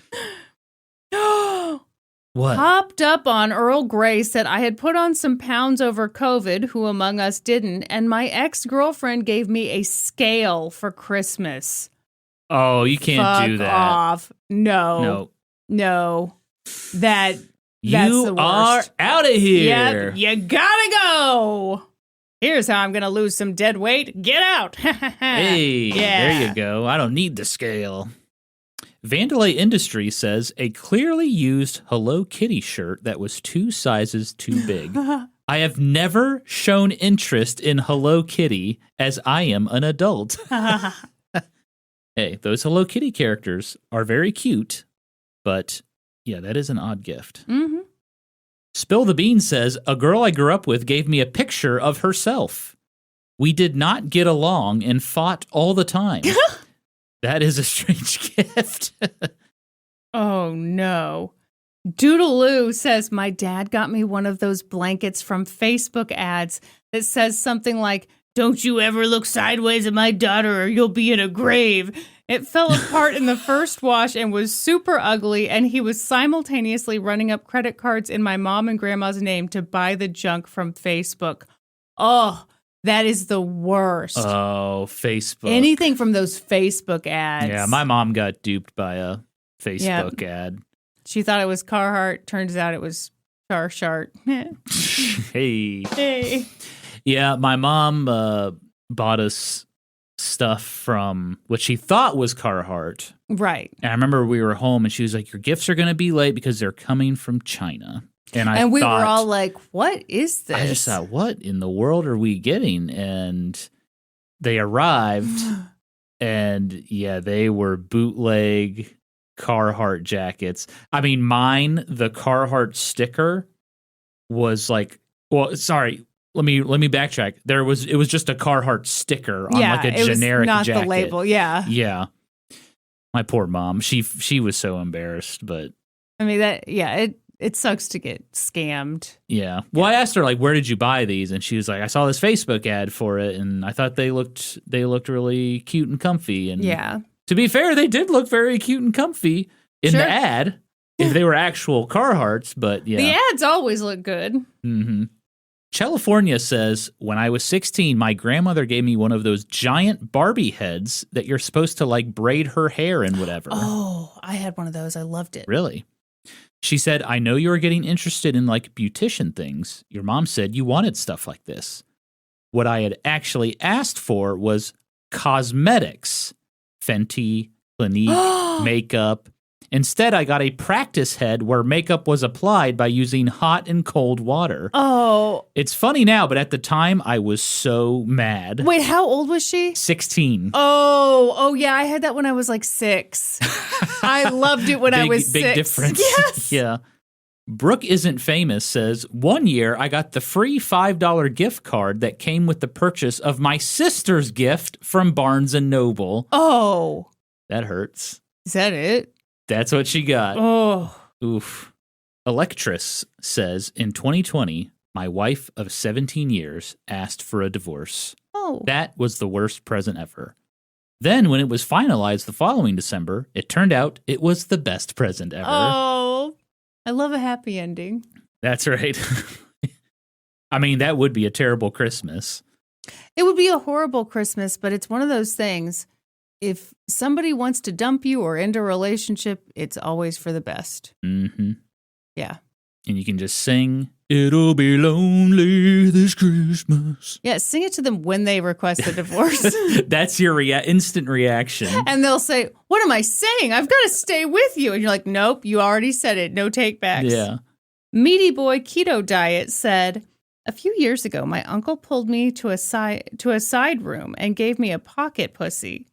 What? Hopped up on Earl Grey said I had put on some pounds over COVID, who among us didn't, and my ex-girlfriend gave me a scale for Christmas. Oh, you can't do that. Off. No. That's the worst. Are out of here. Yep, you gotta go. Here's how I'm gonna lose some dead weight. Get out. Hey, there you go. I don't need the scale. Vandalay Industries says a clearly used Hello Kitty shirt that was 2 sizes too big. I have never shown interest in Hello Kitty as I am an adult. Hey, those Hello Kitty characters are very cute, but yeah, that is an odd gift. Mm-hmm. Spill the Bean says, a girl I grew up with gave me a picture of herself. We did not get along and fought all the time. That is a strange gift. Oh, no. Doodaloo says, my dad got me one of those blankets from Facebook ads that says something like, don't you ever look sideways at my daughter or you'll be in a grave. It fell apart in the first wash and was super ugly, and he was simultaneously running up credit cards in my mom and grandma's name to buy the junk from Facebook. Oh, that is the worst. Oh, Facebook. Anything from those Facebook ads. Yeah, my mom got duped by a Facebook ad. She thought it was Carhartt. Turns out it was Char-Shart. Hey. Yeah, my mom bought us stuff from what she thought was Carhartt. Right. And I remember we were home and she was like, your gifts are going to be late because they're coming from China. And we were all like, what is this? I just thought, what in the world are we getting? And they arrived and yeah, they were bootleg Carhartt jackets. I mean, mine, the Carhartt sticker was like, well, sorry. Let me backtrack. It was just a Carhartt sticker on like a generic not jacket. The label. Yeah. Yeah. My poor mom. She was so embarrassed, but I mean it sucks to get scammed. Yeah. Well, I asked her like, where did you buy these? And she was like, I saw this Facebook ad for it and I thought they looked really cute and comfy. And yeah. To be fair, they did look very cute and comfy in the ad if they were actual Carhartts, but yeah. The ads always look good. Mm-hmm. California says, when I was 16, my grandmother gave me one of those giant Barbie heads that you're supposed to like braid her hair and whatever. Oh, I had one of those. I loved it. Really? She said, I know you were getting interested in like beautician things. Your mom said you wanted stuff like this. What I had actually asked for was cosmetics, Fenty, Clinique, makeup. Instead, I got a practice head where makeup was applied by using hot and cold water. Oh. It's funny now, but at the time, I was so mad. Wait, how old was she? 16. Oh, yeah, I had that when I was like 6. I loved it when I was 6. Big difference. Yes. Yeah. Brooke Isn't Famous says, one year I got the free $5 gift card that came with the purchase of my sister's gift from Barnes & Noble. Oh. That hurts. Is that it? That's what she got. Oh. Oof. Electress says, in 2020, my wife of 17 years asked for a divorce. Oh. That was the worst present ever. Then, when it was finalized the following December, it turned out it was the best present ever. Oh, I love a happy ending. That's right. I mean, that would be a terrible Christmas. It would be a horrible Christmas, but it's one of those things. If somebody wants to dump you or end a relationship, it's always for the best. Mm-hmm. Yeah. And you can just sing, "It'll be lonely this Christmas." Yeah, sing it to them when they request a divorce. That's your instant reaction. And they'll say, "What am I saying? I've got to stay with you." And you're like, "Nope, you already said it. No takebacks." Yeah. Meaty Boy Keto Diet said, a few years ago, my uncle pulled me to a side room and gave me a pocket pussy.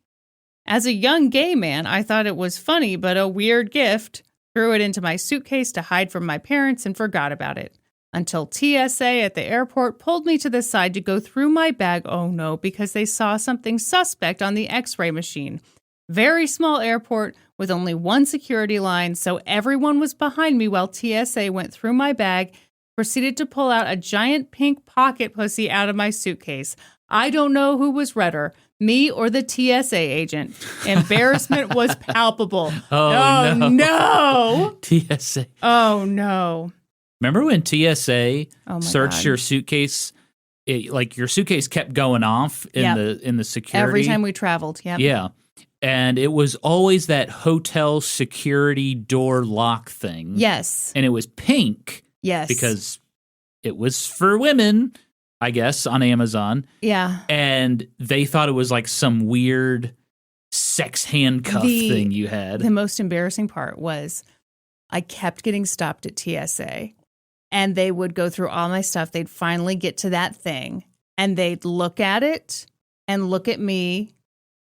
As a young gay man, I thought it was funny, but a weird gift. Threw it into my suitcase to hide from my parents and forgot about it. Until TSA at the airport pulled me to the side to go through my bag. Oh no, because they saw something suspect on the x-ray machine. Very small airport with only one security line, so everyone was behind me while TSA went through my bag, proceeded to pull out a giant pink pocket pussy out of my suitcase. I don't know who was redder, me or the TSA agent. Embarrassment was palpable. Oh no. TSA. Oh, no. Remember when TSA searched God. your suitcase? Your suitcase kept going off in the security. Every time we traveled, Yeah. And it was always that hotel security door lock thing. Yes. And it was pink. Yes. Because it was for women, I guess, on Amazon. Yeah. And they thought it was like some weird sex handcuff thing you had. The most embarrassing part was I kept getting stopped at TSA, and they would go through all my stuff. They'd finally get to that thing, and they'd look at it and look at me,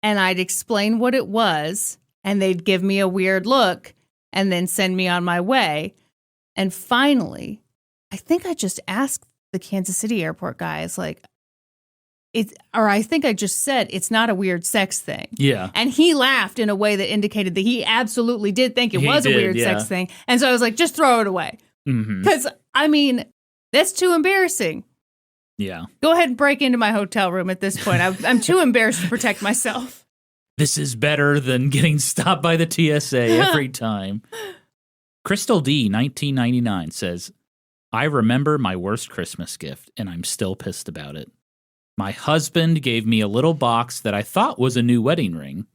and I'd explain what it was, and they'd give me a weird look and then send me on my way. And finally, I think I just asked the Kansas City airport guys, I think I just said, it's not a weird sex thing. Yeah. And he laughed in a way that indicated that he absolutely did think it was a weird sex thing. And so I was like, just throw it away. Because, I mean, that's too embarrassing. Yeah. Go ahead and break into my hotel room at this point. I'm too embarrassed to protect myself. This is better than getting stopped by the TSA every time. Crystal D, 1999, says, I remember my worst Christmas gift, and I'm still pissed about it. My husband gave me a little box that I thought was a new wedding ring.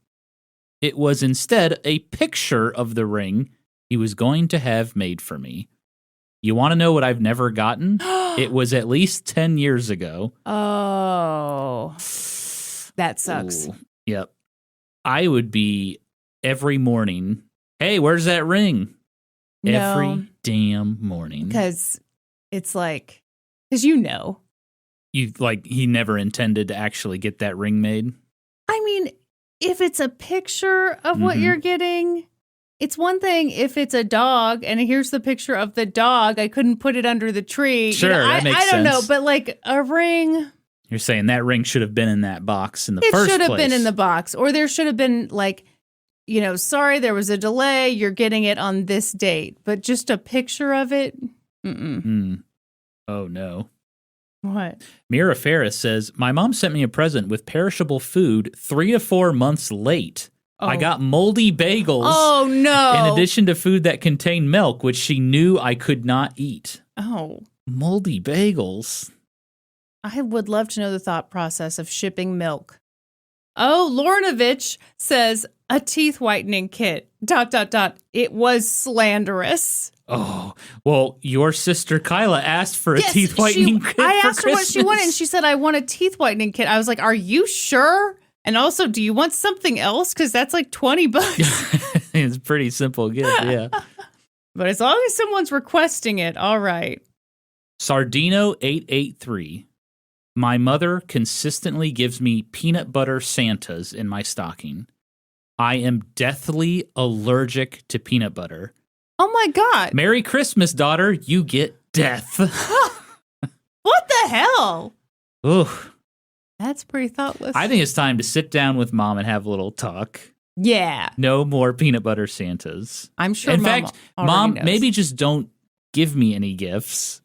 It was instead a picture of the ring he was going to have made for me. You want to know what I've never gotten? It was at least 10 years ago. Oh, that sucks. Ooh, yep. I would be every morning, hey, where's that ring? No, every damn morning. Because it's like, because you know. He never intended to actually get that ring made? I mean, if it's a picture of what you're getting, it's one thing if it's a dog and here's the picture of the dog. I couldn't put it under the tree. Sure, that makes sense. I don't know, but like a ring. You're saying that ring should have been in that box in the first place. It should have been in the box. Or there should have been sorry, there was a delay. You're getting it on this date. But just a picture of it? Oh, no. What? Mira Ferris says, my mom sent me a present with perishable food 3 to 4 months late. Oh. I got moldy bagels. Oh, no. In addition to food that contained milk, which she knew I could not eat. Oh. Moldy bagels. I would love to know the thought process of shipping milk. Oh, Lornovich says, a teeth whitening kit, ... It was slanderous. Oh, well, your sister Kyla asked for a teeth whitening kit I asked for her what she wanted, and she said, I want a teeth whitening kit. I was like, are you sure? And also, do you want something else? Because that's like $20. It's a pretty simple gift, yeah. But as long as someone's requesting it, all right. Sardino883. My mother consistently gives me peanut butter Santas in my stocking. I am deathly allergic to peanut butter. Oh my God. Merry Christmas, daughter. You get death. What the hell? Ooh. That's pretty thoughtless. I think it's time to sit down with mom and have a little talk. Yeah. No more peanut butter Santas. I'm sure In fact, mom, knows. maybe just don't give me any gifts.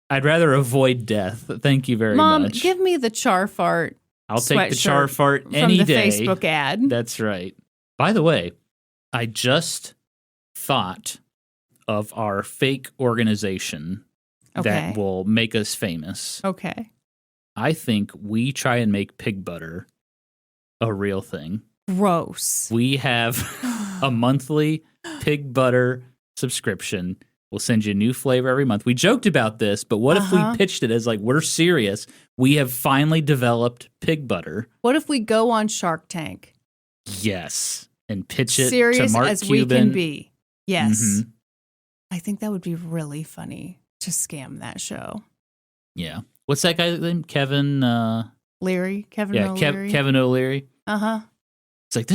I'd rather avoid death. Thank you very Mom, much. give me the char fart. I'll take the char fart any from the day. Facebook ad. That's right. By the way, I just thought of our fake organization that will make us famous. Okay. I think we try and make pig butter a real thing. Gross. We have a monthly pig butter subscription. We'll send you a new flavor every month. We joked about this, but what if we pitched it as like, we're serious? We have finally developed pig butter. What if we go on Shark Tank? Yes. And pitch it serious to Mark as Cuban. We can be. Yes. Mm-hmm. I think that would be really funny to scam that show. Yeah. What's that guy's name? Kevin Leary? Kevin O'Leary? Kevin O'Leary. Uh-huh. It's like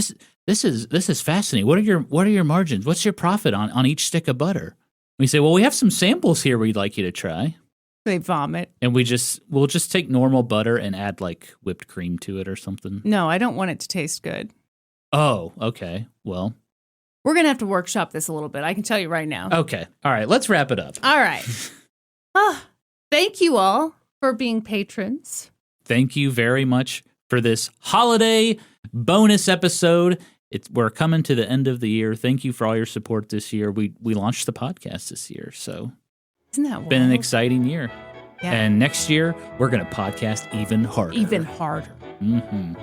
this is fascinating. What are your margins? What's your profit on each stick of butter? We say, well, we have some samples here we'd like you to try. They vomit. And we'll just take normal butter and add like whipped cream to it or something. No, I don't want it to taste good. Oh, okay. Well, we're going to have to workshop this a little bit. I can tell you right now. Okay. All right. Let's wrap it up. All right. Thank you all for being patrons. Thank you very much for this holiday bonus episode. We're coming to the end of the year. Thank you for all your support this year. We launched the podcast this year, so isn't that wild? It's been an exciting year. Yeah. And next year, we're going to podcast even harder. Even harder. Mm-hmm.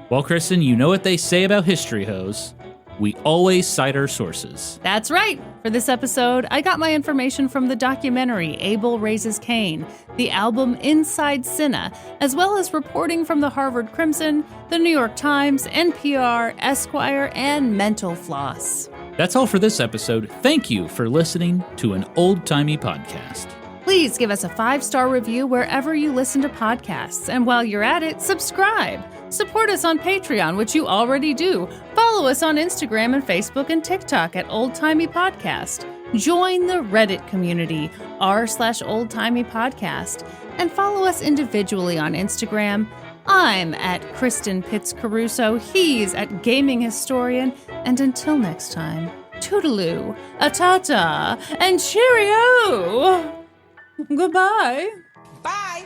Well, Kristin, you know what they say about history hoes. We always cite our sources. That's right. For this episode, I got my information from the documentary Abel Raises Cain, the album Inside Cinna, as well as reporting from the Harvard Crimson, the New York Times, NPR, Esquire, and Mental Floss. That's all for this episode. Thank you for listening to an old-timey podcast. Please give us a 5-star review wherever you listen to podcasts. And while you're at it, subscribe. Support us on Patreon, which you already do. Follow us on Instagram and Facebook and TikTok at Old Timey Podcast. Join the Reddit community, r/Old Timey Podcast. And follow us individually on Instagram. I'm at Kristin Pitts Caruso. He's at Gaming Historian. And until next time, toodaloo, a-ta-ta, and cheerio! Goodbye. Bye.